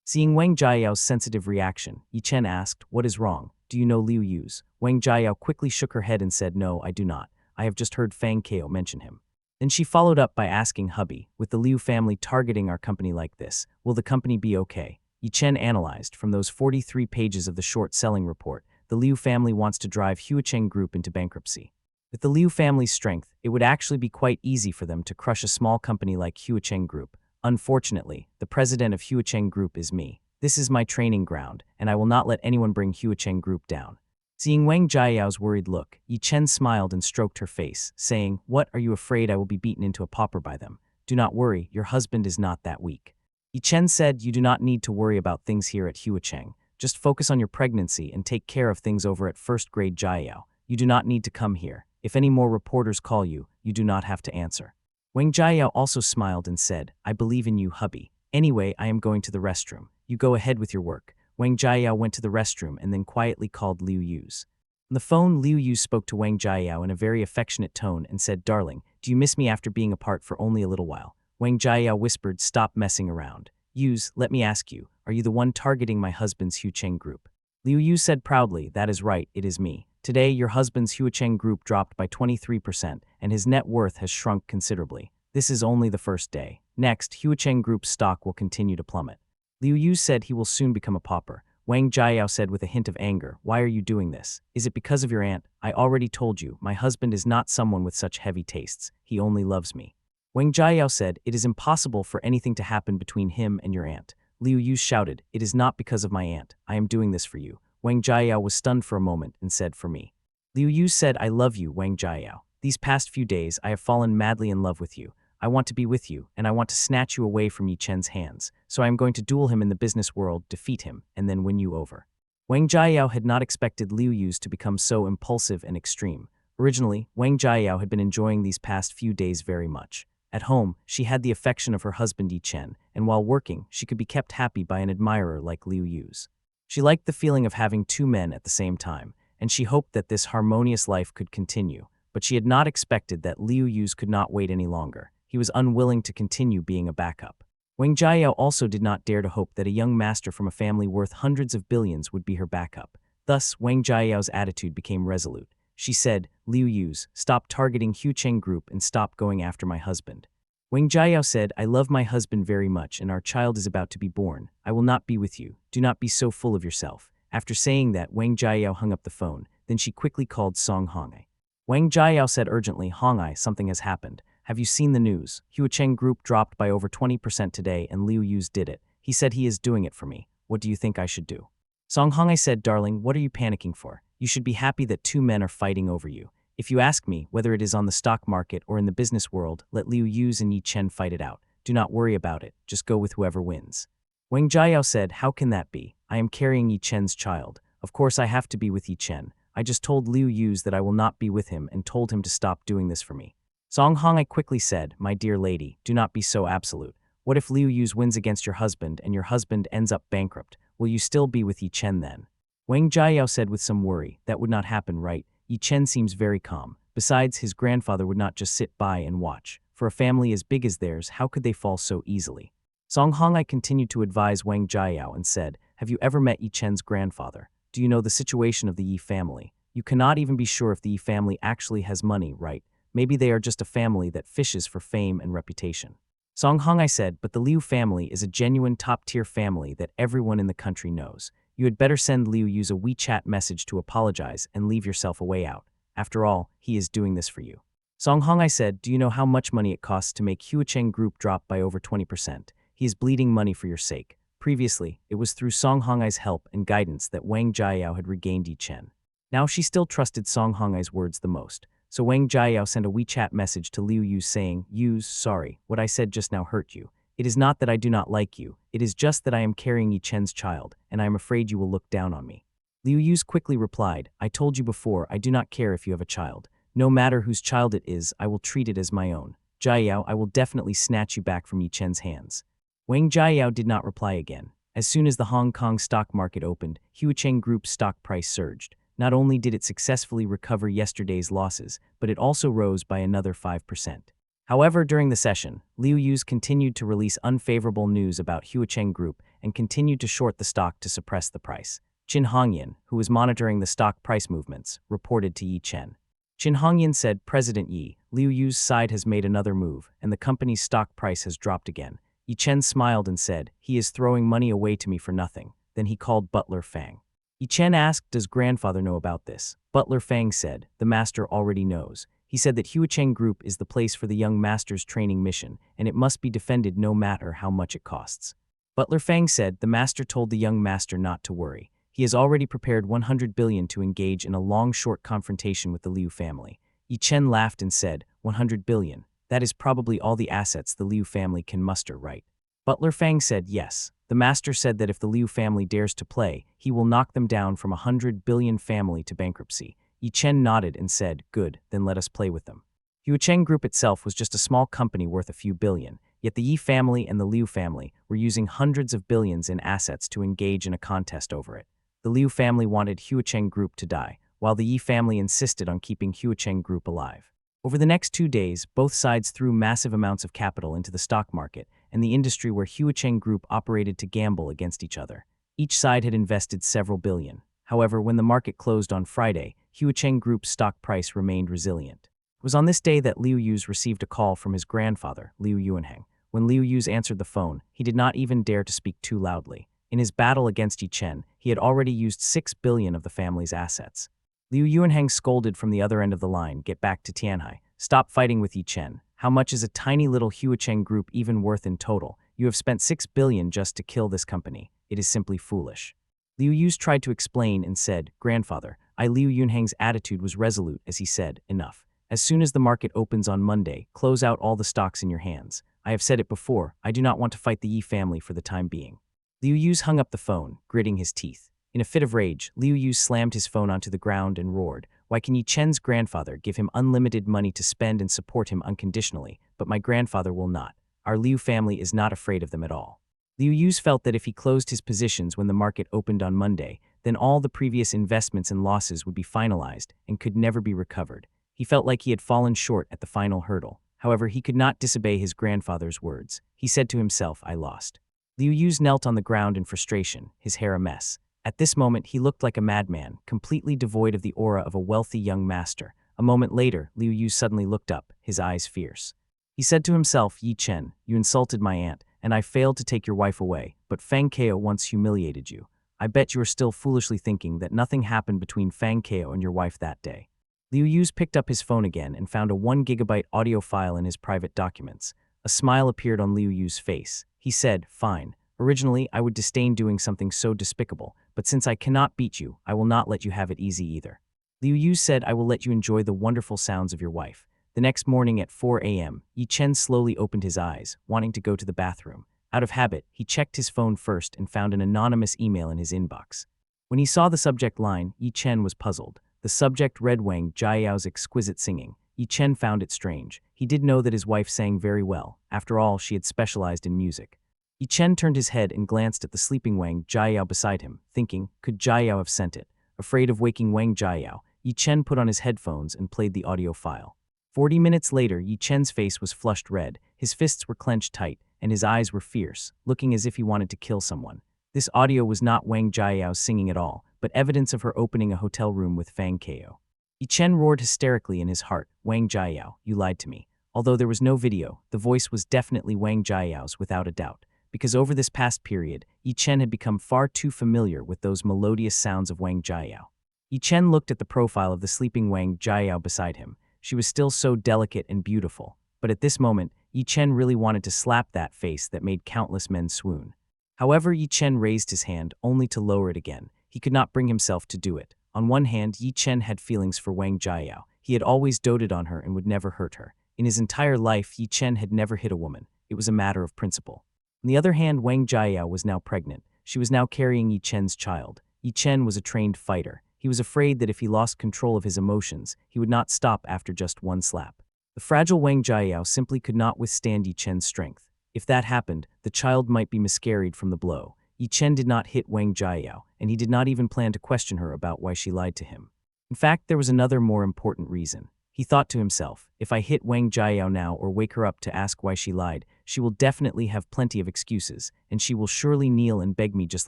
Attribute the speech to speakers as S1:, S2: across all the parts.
S1: Seeing Wang Jiao's sensitive reaction, Chen asked, "What is wrong? Do you know Liu Yu's?" Wang Jiao quickly shook her head and said, "No, I do not. I have just heard Fang Kao mention him." Then she followed up by asking, "Hubby, with the Liu family targeting our company like this, will the company be okay?" Chen analyzed from those 43 pages of the short selling report. The Liu family wants to drive Huacheng Group into bankruptcy. With the Liu family's strength, it would actually be quite easy for them to crush a small company like Huacheng Group. Unfortunately, the president of Huacheng Group is me. This is my training ground, and I will not let anyone bring Huacheng Group down. Seeing Wang Jiao's worried look, Chen smiled and stroked her face, saying, "What, are you afraid I will be beaten into a pauper by them? Do not worry, your husband is not that weak." Chen said, "You do not need to worry about things here at Huacheng. Just focus on your pregnancy and take care of things over at first grade Jiao. You do not need to come here. If any more reporters call you, you do not have to answer." Wang Jiao also smiled and said, "I believe in you, hubby. Anyway, I am going to the restroom. You go ahead with your work." Wang Jiao went to the restroom and then quietly called Liu Yu's. On the phone, Liu Yu spoke to Wang Jiao in a very affectionate tone and said, "Darling, do you miss me after being apart for only a little while?" Wang Jiao whispered, "Stop messing around. Yuz, let me ask you, are you the one targeting my husband's Huacheng Group?" Liu Yu said proudly, "That is right, it is me. Today, your husband's Huacheng Group dropped by 23%, and his net worth has shrunk considerably. This is only the first day. Next, Huacheng Group's stock will continue to plummet." Liu Yu said he will soon become a pauper. Wang Jiao said with a hint of anger, "Why are you doing this? Is it because of your aunt? I already told you, my husband is not someone with such heavy tastes. He only loves me." Wang Jiao said, "It is impossible for anything to happen between him and your aunt." Liu Yu shouted, "It is not because of my aunt. I am doing this for you." Wang Jiao was stunned for a moment and said, "For me." Liu Yu said, "I love you, Wang Jiao. These past few days, I have fallen madly in love with you. I want to be with you, and I want to snatch you away from Yi Chen's hands. So I am going to duel him in the business world, defeat him, and then win you over." Wang Jiao had not expected Liu Yu's to become so impulsive and extreme. Originally, Wang Jiao had been enjoying these past few days very much. At home, she had the affection of her husband Yi Chen, and while working, she could be kept happy by an admirer like Liu Yu's. She liked the feeling of having two men at the same time, and she hoped that this harmonious life could continue, but she had not expected that Liu Yu's could not wait any longer. He was unwilling to continue being a backup. Wang Jiao also did not dare to hope that a young master from a family worth hundreds of billions would be her backup. Thus, Wang Jiao's attitude became resolute. She said, "Liu Yu's, stop targeting Huacheng Group and stop going after my husband." Wang Jiao said, "I love my husband very much and our child is about to be born. I will not be with you. Do not be so full of yourself." After saying that, Wang Jiao hung up the phone. Then she quickly called Song Hongai. Wang Jiao said urgently, "Hongai, something has happened. Have you seen the news? Huacheng Group dropped by over 20% today and Liu Yu's did it. He said he is doing it for me. What do you think I should do?" Song Hongai said, "Darling, what are you panicking for? You should be happy that two men are fighting over you. If you ask me, whether it is on the stock market or in the business world, let Liu Yu's and Yi Chen fight it out. Do not worry about it. Just go with whoever wins." Wang Jiao said, "How can that be? I am carrying Yi Chen's child. Of course I have to be with Yi Chen. I just told Liu Yu's that I will not be with him and told him to stop doing this for me." Song Hongai quickly said, "My dear lady, do not be so absolute. What if Liu Yu's wins against your husband and your husband ends up bankrupt? Will you still be with Yi Chen then?" Wang Jiao said with some worry, "That would not happen, right? Yi Chen seems very calm. Besides, his grandfather would not just sit by and watch. For a family as big as theirs, how could they fall so easily?" Song Hongai continued to advise Wang Jiao and said, "Have you ever met Yi Chen's grandfather? Do you know the situation of the Yi family? You cannot even be sure if the Yi family actually has money, right? Maybe they are just a family that fishes for fame and reputation." Song Hongai said, "But the Liu family is a genuine top-tier family that everyone in the country knows. You had better send Liu Yu's a WeChat message to apologize and leave yourself a way out. After all, he is doing this for you." Song Hongai said, "Do you know how much money it costs to make Huacheng Group drop by over 20%? He is bleeding money for your sake." Previously, it was through Song Hongai's help and guidance that Wang Jiao had regained Yi Chen. Now she still trusted Song Hongai's words the most. So Wang Jiao sent a WeChat message to Liu Yu saying, "Yuz, sorry, what I said just now hurt you. It is not that I do not like you, it is just that I am carrying Yi Chen's child, and I am afraid you will look down on me." Liu Yu's quickly replied, "I told you before, I do not care if you have a child. No matter whose child it is, I will treat it as my own. Jiao, I will definitely snatch you back from Yi Chen's hands." Wang Jiao did not reply again. As soon as the Hong Kong stock market opened, Huacheng Group's stock price surged. Not only did it successfully recover yesterday's losses, but it also rose by another 5%. However, during the session, Liu Yu's continued to release unfavorable news about Huacheng Group and continued to short the stock to suppress the price. Qin Hongyan, who was monitoring the stock price movements, reported to Yi Chen. Qin Hongyan said, President Yi, Liu Yu's side has made another move, and the company's stock price has dropped again. Yi Chen smiled and said, he is throwing money away to me for nothing. Then he called Butler Fang. Yi Chen asked, does grandfather know about this? Butler Fang said, the master already knows. He said that Huacheng Group is the place for the young master's training mission, and it must be defended no matter how much it costs. Butler Fang said, the master told the young master not to worry. He has already prepared 100 billion to engage in a long-short confrontation with the Liu family. Yi Chen laughed and said, 100 billion. That is probably all the assets the Liu family can muster, right? Butler Fang said, yes. The master said that if the Liu family dares to play, he will knock them down from 100 billion family to bankruptcy. Yi Chen nodded and said, good, then let us play with them. Huacheng Group itself was just a small company worth a few billion, yet the Yi family and the Liu family were using hundreds of billions in assets to engage in a contest over it. The Liu family wanted Huacheng Group to die, while the Yi family insisted on keeping Huacheng Group alive. Over the next 2 days, both sides threw massive amounts of capital into the stock market and the industry where Huacheng Group operated to gamble against each other. Each side had invested several billion. However, when the market closed on Friday, Huacheng Group's stock price remained resilient. It was on this day that Liu Yu's received a call from his grandfather, Liu Yuanheng. When Liu Yu's answered the phone, he did not even dare to speak too loudly. In his battle against Yi Chen, he had already used 6 billion of the family's assets. Liu Yuanheng scolded from the other end of the line, get back to Tianhai. Stop fighting with Yi Chen. How much is a tiny little Huacheng Group even worth in total? You have spent 6 billion just to kill this company. It is simply foolish. Liu Yu's tried to explain and said, grandfather, Liu Yuanheng's attitude was resolute as he said, enough. As soon as the market opens on Monday, close out all the stocks in your hands. I have said it before, I do not want to fight the Yi family for the time being. Liu Yu's hung up the phone, gritting his teeth. In a fit of rage, Liu Yu slammed his phone onto the ground and roared, why can Yi Chen's grandfather give him unlimited money to spend and support him unconditionally, but my grandfather will not? Our Liu family is not afraid of them at all. Liu Yu's felt that if he closed his positions when the market opened on Monday, then all the previous investments and losses would be finalized and could never be recovered. He felt like he had fallen short at the final hurdle. However, he could not disobey his grandfather's words. He said to himself, I lost. Liu Yu's knelt on the ground in frustration, his hair a mess. At this moment, he looked like a madman, completely devoid of the aura of a wealthy young master. A moment later, Liu Yu suddenly looked up, his eyes fierce. He said to himself, Yi Chen, you insulted my aunt, and I failed to take your wife away, but Fang Kao once humiliated you. I bet you are still foolishly thinking that nothing happened between Fang Kao and your wife that day. Liu Yu's picked up his phone again and found a 1 gigabyte audio file in his private documents. A smile appeared on Liu Yu's face. He said, fine. Originally, I would disdain doing something so despicable, but since I cannot beat you, I will not let you have it easy either. Liu Yu said, I will let you enjoy the wonderful sounds of your wife. The next morning at 4 a.m., Yi Chen slowly opened his eyes, wanting to go to the bathroom. Out of habit, he checked his phone first and found an anonymous email in his inbox. When he saw the subject line, Yi Chen was puzzled. The subject read Wang Jiao's exquisite singing. Yi Chen found it strange. He did know that his wife sang very well. After all, she had specialized in music. Yi Chen turned his head and glanced at the sleeping Wang Jiao beside him, thinking, could Jiao have sent it? Afraid of waking Wang Jiao, Yi Chen put on his headphones and played the audio file. 40 minutes later, Yi Chen's face was flushed red, his fists were clenched tight, and his eyes were fierce, looking as if he wanted to kill someone. This audio was not Wang Jiao singing at all, but evidence of her opening a hotel room with Fang Kao. Yi Chen roared hysterically in his heart, Wang Jiao, you lied to me. Although there was no video, the voice was definitely Wang Jiao's without a doubt. Because over this past period, Yi Chen had become far too familiar with those melodious sounds of Wang Jiao. Yi Chen looked at the profile of the sleeping Wang Jiao beside him. She was still so delicate and beautiful, but at this moment, Yi Chen really wanted to slap that face that made countless men swoon. However, Yi Chen raised his hand only to lower it again. He could not bring himself to do it. On one hand, Yi Chen had feelings for Wang Jiao. He had always doted on her and would never hurt her. In his entire life, Yi Chen had never hit a woman. It was a matter of principle. On the other hand, Wang Jiao was now pregnant. She was now carrying Yi Chen's child. Yi Chen was a trained fighter. He was afraid that if he lost control of his emotions, he would not stop after just one slap. The fragile Wang Jiao simply could not withstand Yi Chen's strength. If that happened, the child might be miscarried from the blow. Yi Chen did not hit Wang Jiao, and he did not even plan to question her about why she lied to him. In fact, there was another more important reason. He thought to himself, if I hit Wang Jiayao now or wake her up to ask why she lied, she will definitely have plenty of excuses, and she will surely kneel and beg me just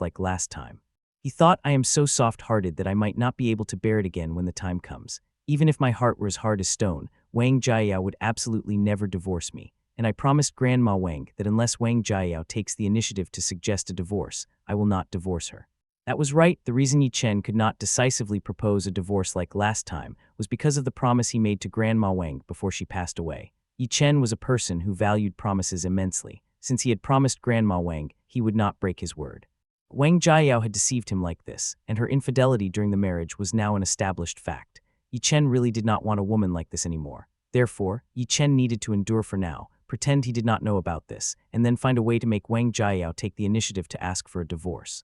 S1: like last time. He thought, I am so soft-hearted that I might not be able to bear it again when the time comes. Even if my heart were as hard as stone, Wang Jiayao would absolutely never divorce me, and I promised Grandma Wang that unless Wang Jiayao takes the initiative to suggest a divorce, I will not divorce her. That was right. The reason Chen could not decisively propose a divorce like last time was because of the promise he made to Grandma Wang before she passed away. Chen was a person who valued promises immensely. Since he had promised Grandma Wang, he would not break his word. Wang Jiayao had deceived him like this, and her infidelity during the marriage was now an established fact. Chen really did not want a woman like this anymore. Therefore, Chen needed to endure for now, pretend he did not know about this, and then find a way to make Wang Jiayao take the initiative to ask for a divorce.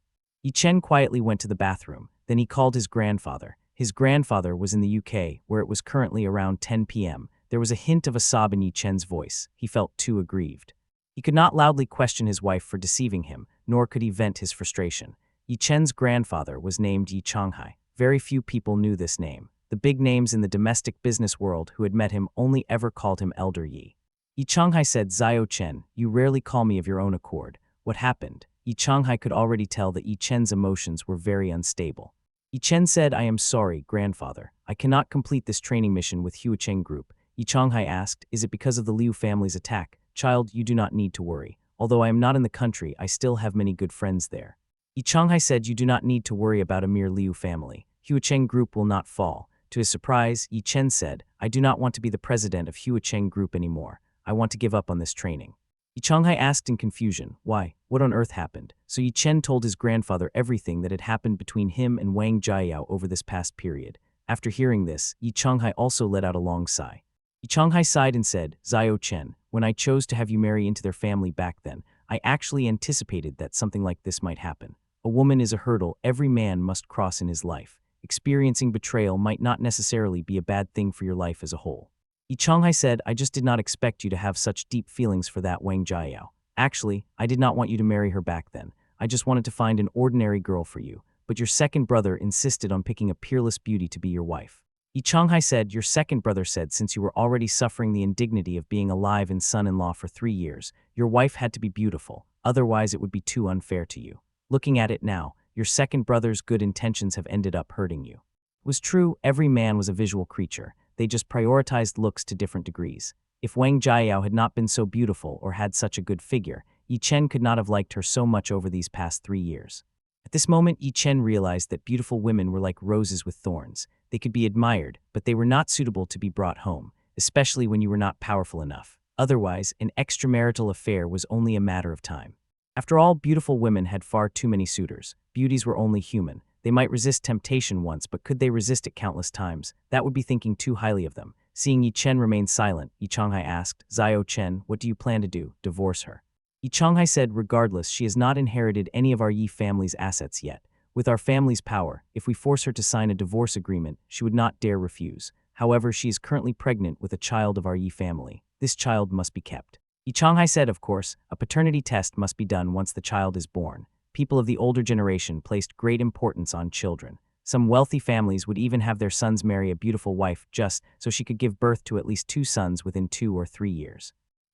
S1: Chen quietly went to the bathroom, then he called his grandfather. His grandfather was in the UK, where it was currently around 10 p.m. There was a hint of a sob in Chen's voice. He felt too aggrieved. He could not loudly question his wife for deceiving him, nor could he vent his frustration. Chen's grandfather was named Changhai. Very few people knew this name. The big names in the domestic business world who had met him only ever called him Elder Yi. Changhai said, Zio Chen, you rarely call me of your own accord. What happened? Changhai could already tell that Chen's emotions were very unstable. Chen said, I am sorry, grandfather. I cannot complete this training mission with Huacheng Group. Changhai asked, is it because of the Liu family's attack? Child, you do not need to worry. Although I am not in the country, I still have many good friends there. Changhai said, you do not need to worry about a mere Liu family. Huacheng Group will not fall. To his surprise, Chen said, I do not want to be the president of Huacheng Group anymore. I want to give up on this training. Changhai asked in confusion, why? What on earth happened? So Chen told his grandfather everything that had happened between him and Wang Jiayao over this past period. After hearing this, Changhai also let out a long sigh. Changhai sighed and said, Zio Chen, when I chose to have you marry into their family back then, I actually anticipated that something like this might happen. A woman is a hurdle every man must cross in his life. Experiencing betrayal might not necessarily be a bad thing for your life as a whole. Changhai said, I just did not expect you to have such deep feelings for that Wang Jiayao. Actually, I did not want you to marry her back then. I just wanted to find an ordinary girl for you. But your second brother insisted on picking a peerless beauty to be your wife. Changhai said, your second brother said since you were already suffering the indignity of being alive and son-in-law for 3 years, your wife had to be beautiful, otherwise it would be too unfair to you. Looking at it now, your second brother's good intentions have ended up hurting you. It was true, every man was a visual creature. They just prioritized looks to different degrees. If Wang Jiayao had not been so beautiful or had such a good figure, Chen could not have liked her so much over these past 3 years. At this moment, Chen realized that beautiful women were like roses with thorns. They could be admired, but they were not suitable to be brought home, especially when you were not powerful enough. Otherwise, an extramarital affair was only a matter of time. After all, beautiful women had far too many suitors. Beauties were only human. They might resist temptation once, but could they resist it countless times? That would be thinking too highly of them. Seeing Chen remain silent, Changhai asked, Zio Chen, what do you plan to do? Divorce her? Changhai said, regardless, she has not inherited any of our Yi family's assets yet. With our family's power, if we force her to sign a divorce agreement, she would not dare refuse. However, she is currently pregnant with a child of our Yi family. This child must be kept. Changhai said, of course, a paternity test must be done once the child is born. People of the older generation placed great importance on children. Some wealthy families would even have their sons marry a beautiful wife just so she could give birth to at least 2 sons within 2 or 3 years.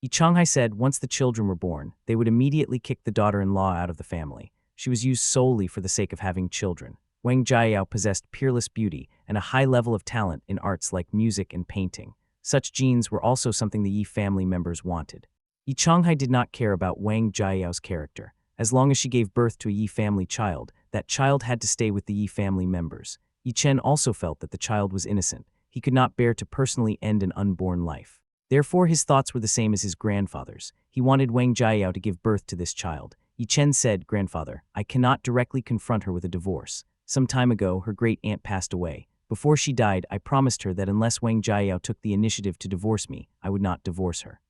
S1: Changhai said once the children were born, they would immediately kick the daughter-in-law out of the family. She was used solely for the sake of having children. Wang Jiayao possessed peerless beauty and a high level of talent in arts like music and painting. Such genes were also something the Yi family members wanted. Changhai did not care about Wang Jiayao's character. As long as she gave birth to a Yi family child, that child had to stay with the Yi family members. Chen also felt that the child was innocent. He could not bear to personally end an unborn life. Therefore, his thoughts were the same as his grandfather's. He wanted Wang Jiayao to give birth to this child. Chen said, Grandfather, I cannot directly confront her with a divorce. Some time ago, her great-aunt passed away. Before she died, I promised her that unless Wang Jiayao took the initiative to divorce me, I would not divorce her.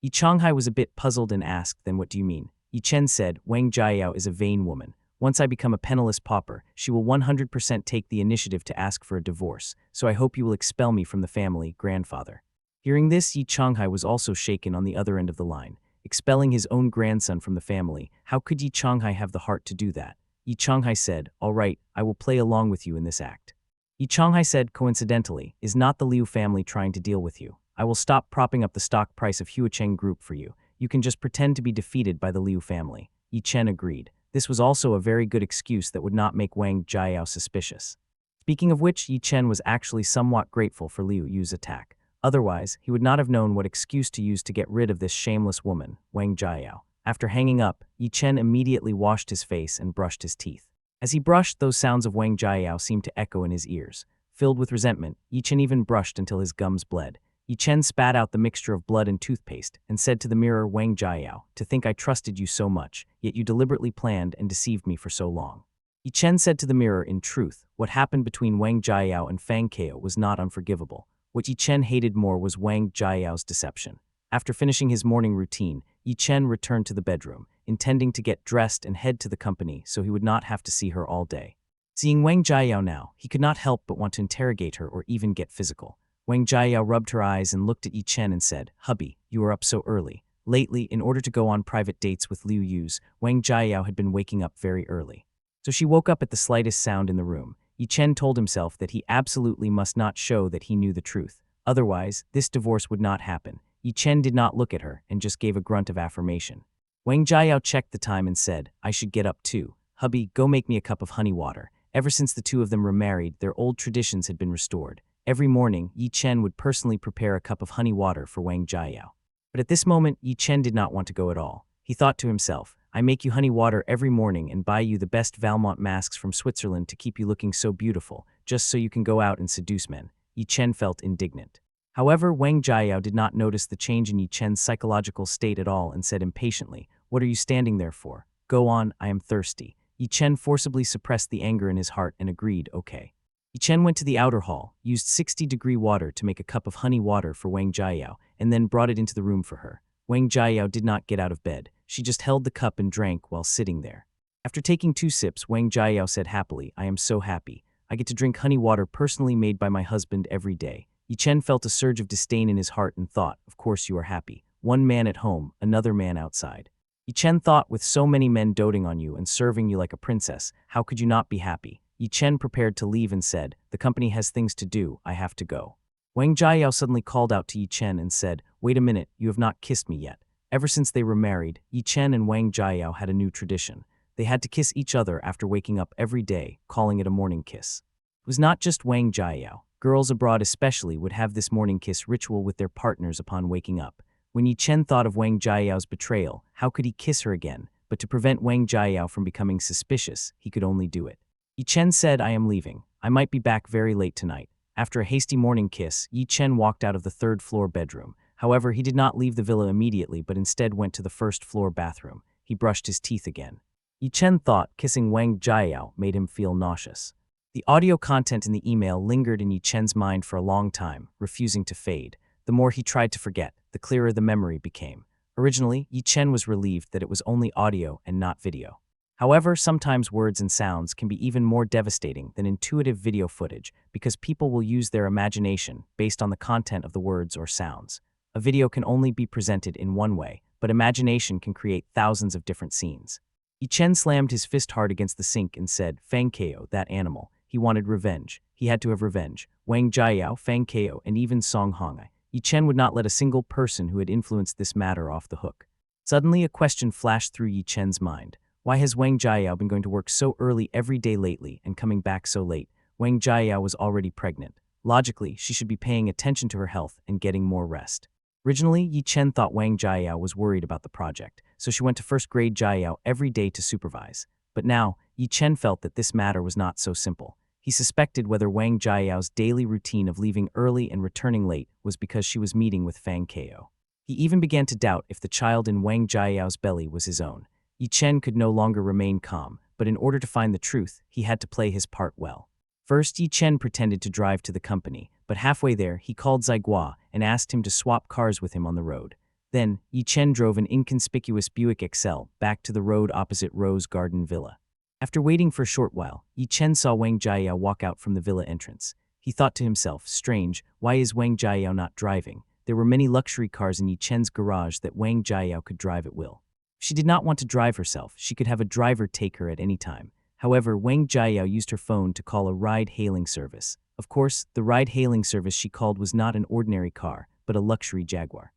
S1: Changhai was a bit puzzled and asked, then what do you mean? Chen said, Wang Jiayao is a vain woman. Once I become a penniless pauper, she will 100% take the initiative to ask for a divorce, so I hope you will expel me from the family, grandfather. Hearing this, Changhai was also shaken on the other end of the line. Expelling his own grandson from the family, how could Changhai have the heart to do that? Changhai said, all right, I will play along with you in this act. Yi Changhai said coincidentally, is not the Liu family trying to deal with you. I will stop propping up the stock price of Huacheng Group for you. You can just pretend to be defeated by the Liu family. Yi Chen agreed. This was also a very good excuse that would not make Wang Jiao suspicious. Speaking of which, Yi Chen was actually somewhat grateful for Liu Yu's attack. Otherwise, he would not have known what excuse to use to get rid of this shameless woman, Wang Jiao. After hanging up, Yi Chen immediately washed his face and brushed his teeth. As he brushed, those sounds of Wang Jiao seemed to echo in his ears. Filled with resentment, Yi Chen even brushed until his gums bled. Yi Chen spat out the mixture of blood and toothpaste and said to the mirror, Wang Jiao, to think I trusted you so much, yet you deliberately planned and deceived me for so long. Yi Chen said to the mirror, in truth, what happened between Wang Jiao and Fang Kao was not unforgivable. What Yi Chen hated more was Wang Jiao's deception. After finishing his morning routine, Yi Chen returned to the bedroom, intending to get dressed and head to the company so he would not have to see her all day. Seeing Wang Jiao now, he could not help but want to interrogate her or even get physical. Wang Jiao rubbed her eyes and looked at Yi Chen and said, Hubby, you are up so early. Lately, in order to go on private dates with Liu Yu's, Wang Jiao had been waking up very early. So she woke up at the slightest sound in the room. Yi Chen told himself that he absolutely must not show that he knew the truth. Otherwise, this divorce would not happen. Yi Chen did not look at her and just gave a grunt of affirmation. Wang Jiao checked the time and said, I should get up too. Hubby, go make me a cup of honey water. Ever since the two of them remarried, their old traditions had been restored. Every morning, Yi Chen would personally prepare a cup of honey water for Wang Jiao. But at this moment, Yi Chen did not want to go at all. He thought to himself, I make you honey water every morning and buy you the best Valmont masks from Switzerland to keep you looking so beautiful, just so you can go out and seduce men. Yi Chen felt indignant. However, Wang Jiao did not notice the change in Yi Chen's psychological state at all and said impatiently, What are you standing there for? Go on, I am thirsty. Yi Chen forcibly suppressed the anger in his heart and agreed, okay. Yi Chen went to the outer hall, used 60-degree water to make a cup of honey water for Wang Jiao, and then brought it into the room for her. Wang Jiao did not get out of bed. She just held the cup and drank while sitting there. After taking 2 sips, Wang Jiao said happily, I am so happy. I get to drink honey water personally made by my husband every day. Yi Chen felt a surge of disdain in his heart and thought, of course you are happy. One man at home, another man outside. Yi Chen thought, with so many men doting on you and serving you like a princess, how could you not be happy? Yi Chen prepared to leave and said, the company has things to do, I have to go. Wang Jiao suddenly called out to Yi Chen and said, wait a minute, you have not kissed me yet. Ever since they were married, Yi Chen and Wang Jiao had a new tradition. They had to kiss each other after waking up every day, calling it a morning kiss. It was not just Wang Jiao. Girls abroad especially would have this morning kiss ritual with their partners upon waking up. When Yi Chen thought of Wang Jiao's betrayal, how could he kiss her again? But to prevent Wang Jiao from becoming suspicious, he could only do it. Yi Chen said, I am leaving. I might be back very late tonight. After a hasty morning kiss, Yi Chen walked out of the 3rd-floor bedroom. However, he did not leave the villa immediately but instead went to the 1st-floor bathroom. He brushed his teeth again. Yi Chen thought kissing Wang Jiao made him feel nauseous. The audio content in the email lingered in Yi Chen's mind for a long time, refusing to fade. The more he tried to forget, the clearer the memory became. Originally, Yi Chen was relieved that it was only audio and not video. However, sometimes words and sounds can be even more devastating than intuitive video footage because people will use their imagination based on the content of the words or sounds. A video can only be presented in one way, but imagination can create thousands of different scenes. Yi Chen slammed his fist hard against the sink and said, Fang Kao, that animal. He wanted revenge. He had to have revenge. Wang Jiao, Fang Kao, and even Song Hongai. Yi Chen would not let a single person who had influenced this matter off the hook. Suddenly, a question flashed through Yi Chen's mind. Why has Wang Jiao been going to work so early every day lately and coming back so late? Wang Jiao was already pregnant. Logically, she should be paying attention to her health and getting more rest. Originally, Yi Chen thought Wang Jiao was worried about the project, so she went to 1st grade Jiao every day to supervise. But now, Yi Chen felt that this matter was not so simple. He suspected whether Wang Jiao's daily routine of leaving early and returning late was because she was meeting with Fang Kao. He even began to doubt if the child in Wang Jiao's belly was his own. Yi Chen could no longer remain calm, but in order to find the truth, he had to play his part well. First, Yi Chen pretended to drive to the company, but halfway there, he called Zhaigua and asked him to swap cars with him on the road. Then, Yi Chen drove an inconspicuous Buick Excel back to the road opposite Rose Garden Villa. After waiting for a short while, Yi Chen saw Wang Jiao walk out from the villa entrance. He thought to himself, strange, why is Wang Jiao not driving? There were many luxury cars in Yi Chen's garage that Wang Jiao could drive at will. If she did not want to drive herself, she could have a driver take her at any time. However, Wang Jiayao used her phone to call a ride-hailing service. Of course, the ride-hailing service she called was not an ordinary car, but a luxury Jaguar.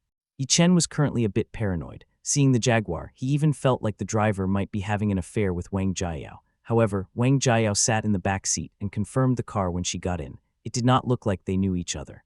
S1: Chen was currently a bit paranoid. Seeing the Jaguar, he even felt like the driver might be having an affair with Wang Jiayao. However, Wang Jiayao sat in the back seat and confirmed the car when she got in. It did not look like they knew each other.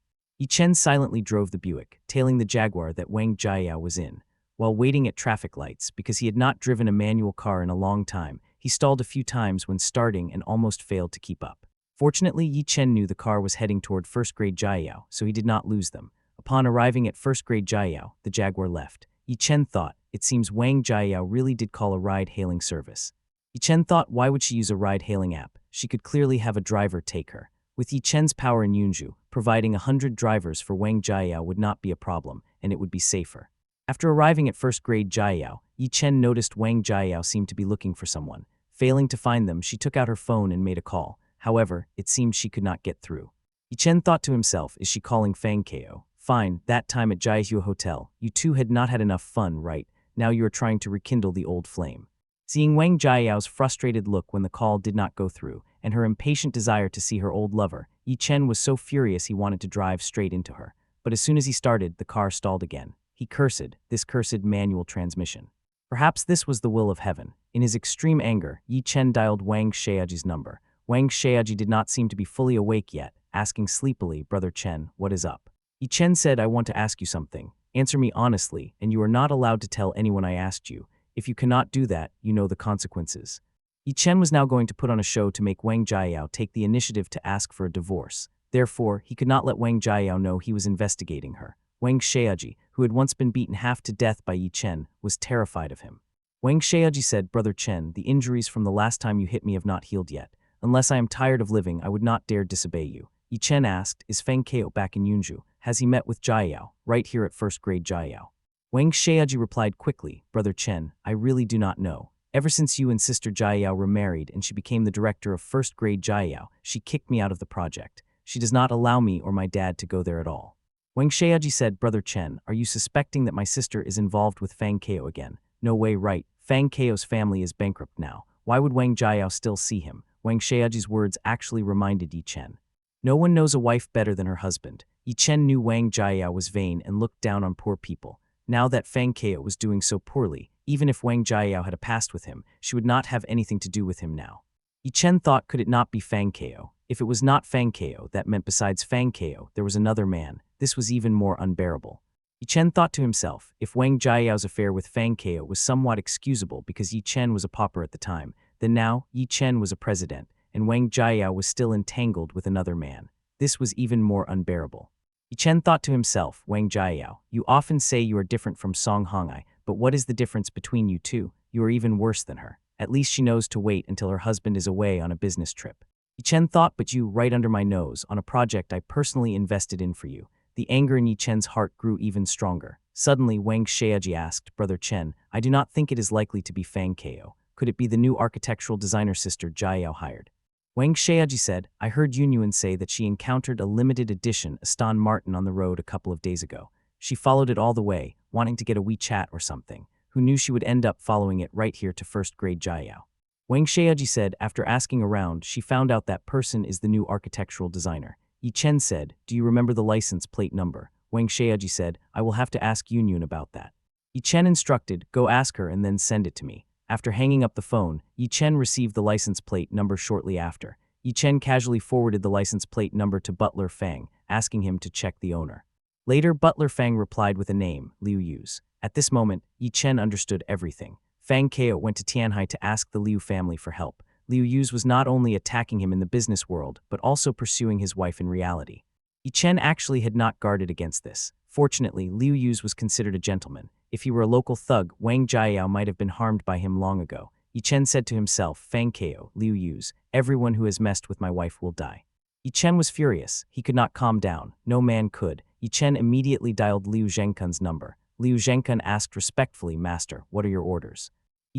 S1: Chen silently drove the Buick, tailing the Jaguar that Wang Jiayao was in. While waiting at traffic lights, because he had not driven a manual car in a long time, he stalled a few times when starting and almost failed to keep up. Fortunately, Chen knew the car was heading toward first-grade Jiayao, so he did not lose them. Upon arriving at first-grade Jiayao, the Jaguar left. Chen thought, it seems Wang Jiayao really did call a ride-hailing service. Chen thought, why would she use a ride-hailing app? She could clearly have a driver take her. With Chen's power in Yunju, providing 100 drivers for Wang Jiayao would not be a problem, and it would be safer. After arriving at first-grade Jiayao, Chen noticed Wang Jiayao seemed to be looking for someone. Failing to find them, she took out her phone and made a call. However, it seemed she could not get through. Chen thought to himself, is she calling Fang Kao? Fine, that time at Jiaihua Hotel, you two had not had enough fun, right? Now you are trying to rekindle the old flame. Seeing Wang Jiayao's frustrated look when the call did not go through, and her impatient desire to see her old lover, Chen was so furious he wanted to drive straight into her. But as soon as he started, the car stalled again. He cursed, this cursed manual transmission. Perhaps this was the will of heaven. In his extreme anger, Chen dialed Wang Xiaoji's number. Wang Xiaoji did not seem to be fully awake yet, asking sleepily, Brother Chen, what is up? Chen said, I want to ask you something. Answer me honestly, and you are not allowed to tell anyone I asked you. If you cannot do that, you know the consequences. Chen was now going to put on a show to make Wang Jiayao take the initiative to ask for a divorce. Therefore, he could not let Wang Jiayao know he was investigating her. Wang Xiaoji, who had once been beaten half to death by Chen, was terrified of him. Wang Xiaoji said, Brother Chen, the injuries from the last time you hit me have not healed yet. Unless I am tired of living, I would not dare disobey you. Chen asked, is Fang Kao back in Yunju? Has he met with Jiayao, right here at first-grade Jiayao? Wang Xiaoji replied quickly, Brother Chen, I really do not know. Ever since you and Sister Jiayao were married and she became the director of first-grade Jiayao, she kicked me out of the project. She does not allow me or my dad to go there at all. Wang Xiaoji said, Brother Chen, are you suspecting that my sister is involved with Fang Kao again? No way, right. Fang Kao's family is bankrupt now. Why would Wang Jiayao still see him? Wang Xiaoji's words actually reminded Chen. No one knows a wife better than her husband. Chen knew Wang Jiayao was vain and looked down on poor people. Now that Fang Kao was doing so poorly, even if Wang Jiayao had a past with him, she would not have anything to do with him now. Chen thought, could it not be Fang Kao? If it was not Fang Kao, that meant besides Fang Kao, there was another man. This was even more unbearable. Chen thought to himself, if Wang Jiayao's affair with Fang Kao was somewhat excusable because Chen was a pauper at the time, then now Chen was a president, and Wang Jiayao was still entangled with another man. This was even more unbearable. Chen thought to himself, Wang Jiayao, you often say you are different from Song Hongai, but what is the difference between you two? You are even worse than her. At least she knows to wait until her husband is away on a business trip. Chen thought, but you, right under my nose, on a project I personally invested in for you. The anger in Chen's heart grew even stronger. Suddenly, Wang Xiaoji asked, Brother Chen, I do not think it is likely to be Fang Kao. Could it be the new architectural designer sister Jiayao hired? Wang Xiaoji said, I heard Yunyuan say that she encountered a limited edition Aston Martin on the road a couple of days ago. She followed it all the way, wanting to get a WeChat or something. Who knew she would end up following it right here to first-grade Jiayao? Wang Xiaoji said, after asking around, she found out that person is the new architectural designer. Chen said, do you remember the license plate number? Wang Xiaoji said, I will have to ask Yunyuan about that. Chen instructed, go ask her and then send it to me. After hanging up the phone, Chen received the license plate number shortly after. Chen casually forwarded the license plate number to Butler Fang, asking him to check the owner. Later, Butler Fang replied with a name, Liu Yu's. At this moment, Chen understood everything. Fang Kao went to Tianhai to ask the Liu family for help. Liu Yu's was not only attacking him in the business world, but also pursuing his wife in reality. Chen actually had not guarded against this. Fortunately, Liu Yu's was considered a gentleman. If he were a local thug, Wang Jiayao might have been harmed by him long ago. Chen said to himself, Fang Kao, Liu Yu's, everyone who has messed with my wife will die. Chen was furious. He could not calm down. No man could. Chen immediately dialed Liu Zhengkun's number. Liu Zhengkun asked respectfully, Master, what are your orders?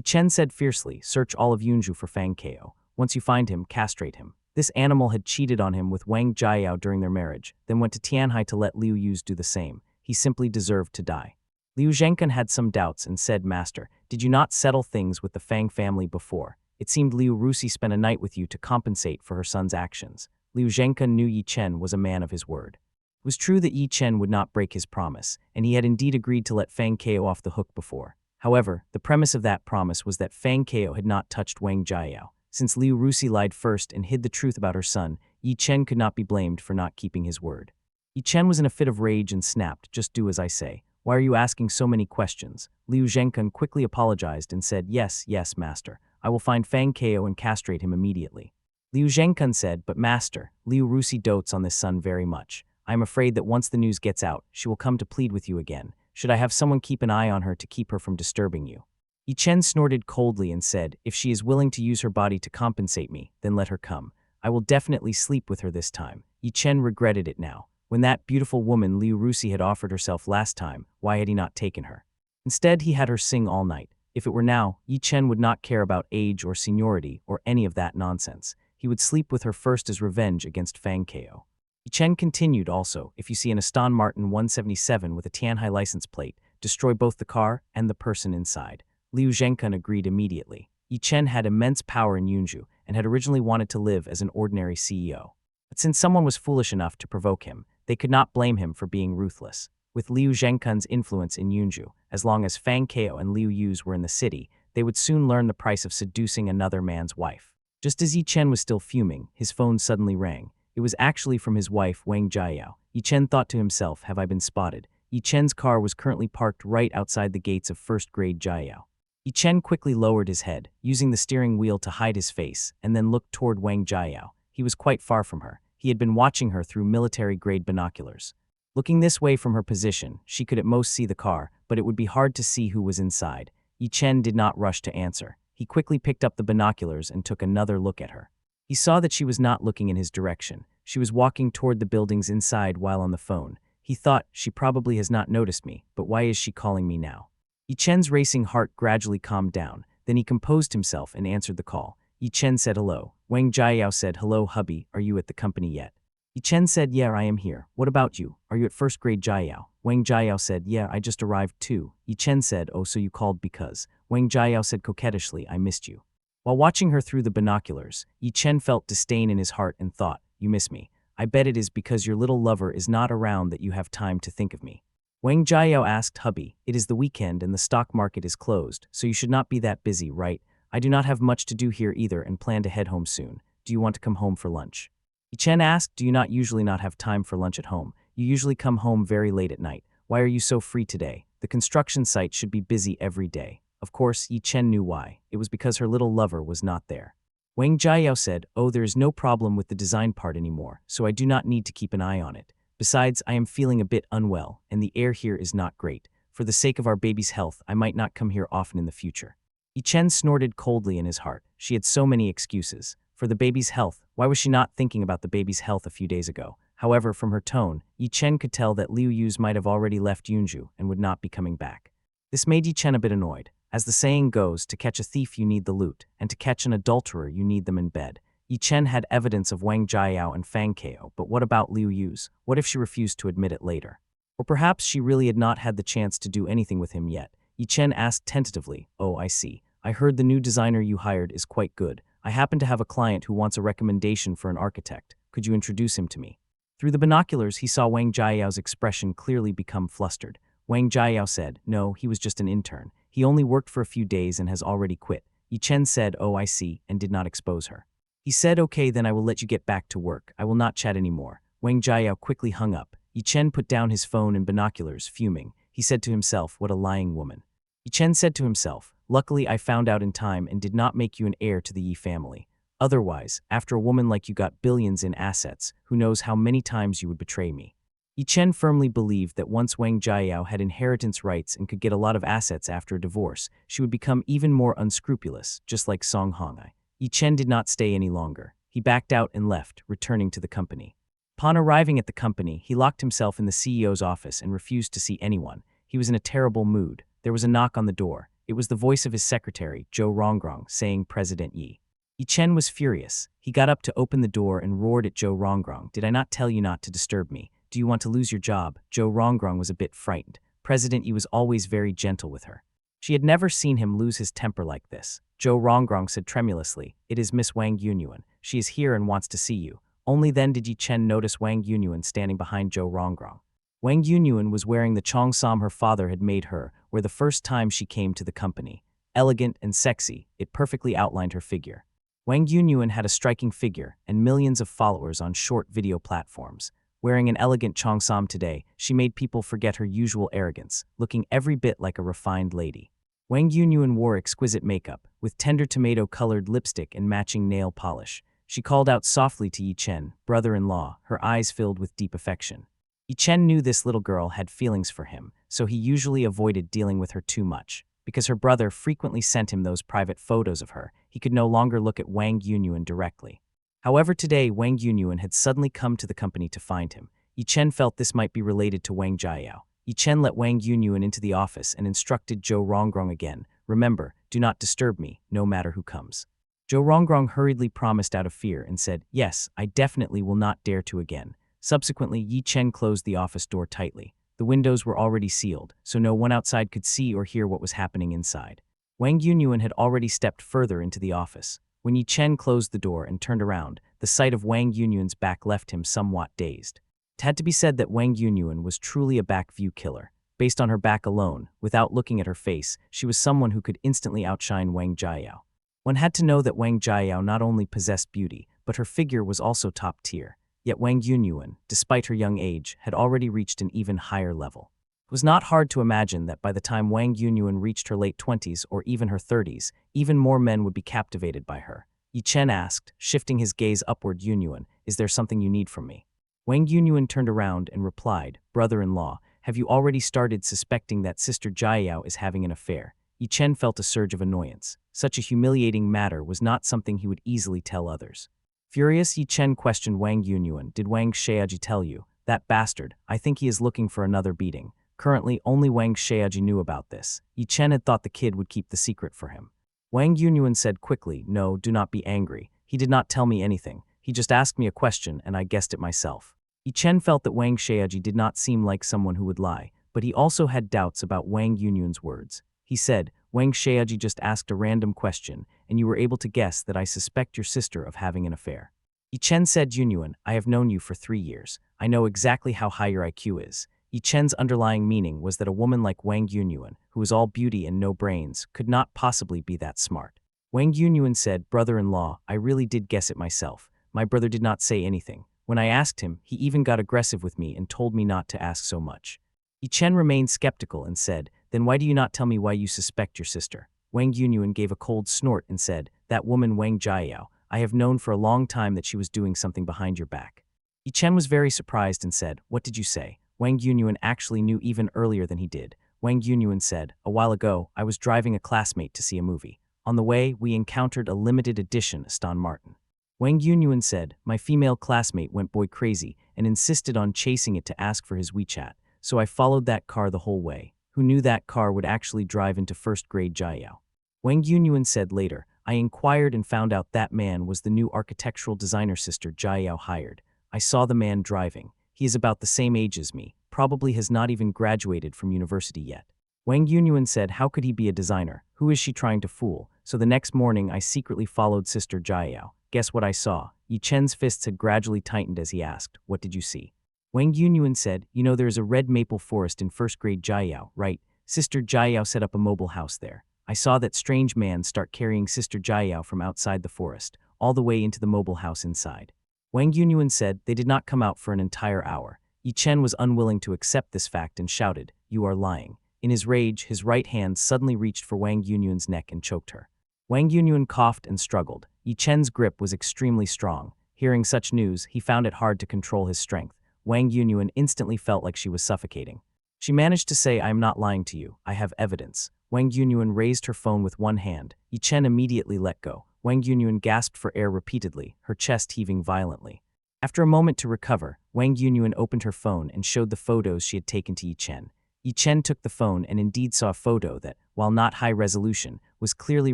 S1: Chen said fiercely, search all of Yunju for Fang Kao. Once you find him, castrate him. This animal had cheated on him with Wang Jiayao during their marriage, then went to Tianhai to let Liu Yu's do the same. He simply deserved to die. Liu Zhengkun had some doubts and said, Master, did you not settle things with the Fang family before? It seemed Liu Rusi spent a night with you to compensate for her son's actions. Liu Zhenke knew Yi Chen was a man of his word. It was true that Yi Chen would not break his promise, and he had indeed agreed to let Fang Kao off the hook before. However, the premise of that promise was that Fang Kao had not touched Wang Jiao. Since Liu Rusi lied first and hid the truth about her son, Yi Chen could not be blamed for not keeping his word. Yi Chen was in a fit of rage and snapped, "Just do as I say. Why are you asking so many questions?" Liu Zhenke quickly apologized and said, "Yes, yes, master. I will find Fang Kao and castrate him immediately." Liu Zhenke said, "But master, Liu Rusi dotes on this son very much. I am afraid that once the news gets out, she will come to plead with you again. Should I have someone keep an eye on her to keep her from disturbing you?" Yi Chen snorted coldly and said, "If she is willing to use her body to compensate me, then let her come. I will definitely sleep with her this time." Yi Chen regretted it now. When that beautiful woman Liu Rusi had offered herself last time, why had he not taken her? Instead, he had her sing all night. If it were now, Yi Chen would not care about age or seniority or any of that nonsense. He would sleep with her first as revenge against Fang Kao. Yi Chen continued also, "If you see an Aston Martin 177 with a Tianhai license plate, destroy both the car and the person inside." Liu Zhenke agreed immediately. Yi Chen had immense power in Yunju and had originally wanted to live as an ordinary CEO. But since someone was foolish enough to provoke him, they could not blame him for being ruthless. With Liu Zhenke's influence in Yunju, as long as Fang Kao and Liu Yu's were in the city, they would soon learn the price of seducing another man's wife. Just as Yi Chen was still fuming, his phone suddenly rang. It was actually from his wife, Wang Jiao. Yi Chen thought to himself, "Have I been spotted?" Yi Chen's car was currently parked right outside the gates of first-grade Jiao. Yi Chen quickly lowered his head, using the steering wheel to hide his face, and then looked toward Wang Jiao. He was quite far from her. He had been watching her through military-grade binoculars. Looking this way from her position, she could at most see the car, but it would be hard to see who was inside. Yi Chen did not rush to answer. He quickly picked up the binoculars and took another look at her. He saw that she was not looking in his direction. She was walking toward the buildings inside while on the phone. He thought, "She probably has not noticed me, but why is she calling me now?" Yi Chen's racing heart gradually calmed down. Then he composed himself and answered the call. Yi Chen said hello. Wang Jiao said, "Hello, hubby, are you at the company yet?" Yi Chen said, "Yeah, I am here. What about you? Are you at first grade Jiao?" Wang Jiao said, "Yeah, I just arrived too." Yi Chen said, "Oh, so you called because..." Wang Jiao said coquettishly, "I missed you." While watching her through the binoculars, Yi Chen felt disdain in his heart and thought, "You miss me. I bet it is because your little lover is not around that you have time to think of me." Wang Jiao asked, "Hubby, it is the weekend and the stock market is closed, so you should not be that busy, right? I do not have much to do here either and plan to head home soon. Do you want to come home for lunch?" Yi Chen asked, "Do you not usually not have time for lunch at home? You usually come home very late at night. Why are you so free today? The construction site should be busy every day." Of course, Yi Chen knew why. It was because her little lover was not there. Wang Jiao said, "Oh, there is no problem with the design part anymore, so I do not need to keep an eye on it. Besides, I am feeling a bit unwell, and the air here is not great. For the sake of our baby's health, I might not come here often in the future." Yi Chen snorted coldly in his heart. She had so many excuses. For the baby's health, why was she not thinking about the baby's health a few days ago? However, from her tone, Yi Chen could tell that Liu Yu's might have already left Yunju and would not be coming back. This made Yi Chen a bit annoyed. As the saying goes, to catch a thief you need the loot, and to catch an adulterer you need them in bed. Yi Chen had evidence of Wang Jiao and Fang Kao, but what about Liu Yu's? What if she refused to admit it later? Or perhaps she really had not had the chance to do anything with him yet. Yi Chen asked tentatively, "Oh, I see. I heard the new designer you hired is quite good. I happen to have a client who wants a recommendation for an architect. Could you introduce him to me?" Through the binoculars, he saw Wang Jiao's expression clearly become flustered. Wang Jiao said, "No, he was just an intern. He only worked for a few days and has already quit." Yi Chen said, "Oh, I see," and did not expose her. He said, "Okay, then I will let you get back to work. I will not chat anymore." Wang Jiao quickly hung up. Yi Chen put down his phone and binoculars, fuming. He said to himself, "What a lying woman." Yi Chen said to himself, "Luckily I found out in time and did not make you an heir to the Yi family. Otherwise, after a woman like you got billions in assets, who knows how many times you would betray me." Yi Chen firmly believed that once Wang Jiao had inheritance rights and could get a lot of assets after a divorce, she would become even more unscrupulous, just like Song Hongai. Yi Chen did not stay any longer. He backed out and left, returning to the company. Upon arriving at the company, he locked himself in the CEO's office and refused to see anyone. He was in a terrible mood. There was a knock on the door. It was the voice of his secretary, Zhou Rongrong, saying, "President Yi." Yi Chen was furious. He got up to open the door and roared at Zhou Rongrong, "Did I not tell you not to disturb me? Do you want to lose your job?" Zhou Rongrong was a bit frightened. President Yi was always very gentle with her. She had never seen him lose his temper like this. Zhou Rongrong said tremulously, "It is Miss Wang Yunyuan. She is here and wants to see you." Only then did Yi Chen notice Wang Yunyuan standing behind Zhou Rongrong. Wang Yunyuan was wearing the cheongsam her father had made her, where the first time she came to the company. Elegant and sexy, it perfectly outlined her figure. Wang Yunyuan had a striking figure and millions of followers on short video platforms. Wearing an elegant cheongsam today, she made people forget her usual arrogance, looking every bit like a refined lady. Wang Yunyuan wore exquisite makeup, with tender tomato-colored lipstick and matching nail polish. She called out softly to Yi Chen, brother-in-law, her eyes filled with deep affection. Yi Chen knew this little girl had feelings for him, so he usually avoided dealing with her too much. Because her brother frequently sent him those private photos of her, he could no longer look at Wang Yunyuan directly. However, today Wang Yunyuan had suddenly come to the company to find him. Yi Chen felt this might be related to Wang Jiayao. Yi Chen let Wang Yunyuan into the office and instructed Zhou Rongrong again, "Remember, do not disturb me, no matter who comes." Zhou Rongrong hurriedly promised out of fear and said, "Yes, I definitely will not dare to again." Subsequently, Yi Chen closed the office door tightly. The windows were already sealed, so no one outside could see or hear what was happening inside. Wang Yunyuan had already stepped further into the office. When Yi Chen closed the door and turned around, the sight of Wang Yunyuan's back left him somewhat dazed. It had to be said that Wang Yunyuan was truly a back-view killer. Based on her back alone, without looking at her face, she was someone who could instantly outshine Wang Jiayao. One had to know that Wang Jiayao not only possessed beauty, but her figure was also top tier. Yet Wang Yunyuan, despite her young age, had already reached an even higher level. It was not hard to imagine that by the time Wang Yunyuan reached her late 20s or even her 30s, even more men would be captivated by her. Yi Chen asked, shifting his gaze upward, "Yunyuan, is there something you need from me?" Wang Yunyuan turned around and replied, "Brother-in-law, have you already started suspecting that Sister Jiayao is having an affair?" Yi Chen felt a surge of annoyance. Such a humiliating matter was not something he would easily tell others. Furious, Yi Chen questioned Wang Yunyuan, "Did Wang Xiaoji tell you? That bastard, I think he is looking for another beating." Currently, only Wang Xiaoji knew about this. Yi Chen had thought the kid would keep the secret for him. Wang Yunyuan said quickly, "No, do not be angry. He did not tell me anything. He just asked me a question and I guessed it myself." Yi Chen felt that Wang Xiaoji did not seem like someone who would lie, but he also had doubts about Wang Yunyuan's words. He said, "Wang Xiaoji just asked a random question, and you were able to guess that I suspect your sister of having an affair." Yi Chen said, "Yunyuan, I have known you for 3 years. I know exactly how high your IQ is." Yi Chen's underlying meaning was that a woman like Wang Yunyuan, who was all beauty and no brains, could not possibly be that smart. Wang Yunyuan said, "Brother-in-law, I really did guess it myself. My brother did not say anything. When I asked him, he even got aggressive with me and told me not to ask so much." Yi Chen remained skeptical and said, "Then why do you not tell me why you suspect your sister?" Wang Yunyuan gave a cold snort and said, "That woman Wang Jiayao, I have known for a long time that she was doing something behind your back." Yi Chen was very surprised and said, "What did you say?" Wang Yunyuan actually knew even earlier than he did. Wang Yunyuan said, "A while ago, I was driving a classmate to see a movie. On the way, we encountered a limited edition Aston Martin." Wang Yunyuan said, "My female classmate went boy crazy and insisted on chasing it to ask for his WeChat, so I followed that car the whole way. Who knew that car would actually drive into first-grade Jiayao?" Wang Yunyuan said later, "I inquired and found out that man was the new architectural designer Sister Jiayao hired. I saw the man driving. He is about the same age as me, probably has not even graduated from university yet." Wang Yunyuan said, "How could he be a designer? Who is she trying to fool?" So the next morning I secretly followed Sister Jiayao. Guess what I saw? Yi Chen's fists had gradually tightened as he asked, "What did you see?" Wang Yunyuan said, "You know there is a red maple forest in first-grade Jiayao, right? Sister Jiayao set up a mobile house there. I saw that strange man start carrying Sister Jiayao from outside the forest, all the way into the mobile house inside." Wang Yunyuan said they did not come out for an entire hour. Yi Chen was unwilling to accept this fact and shouted, "You are lying." In his rage, his right hand suddenly reached for Wang Yunyuan's neck and choked her. Wang Yunyuan coughed and struggled. Yi Chen's grip was extremely strong. Hearing such news, he found it hard to control his strength. Wang Yunyuan instantly felt like she was suffocating. She managed to say, "I am not lying to you. I have evidence." Wang Yunyuan raised her phone with one hand. Yi Chen immediately let go. Wang Yunyuan gasped for air repeatedly, her chest heaving violently. After a moment to recover, Wang Yunyuan opened her phone and showed the photos she had taken to Yi Chen. Yi Chen took the phone and indeed saw a photo that, while not high resolution, was clearly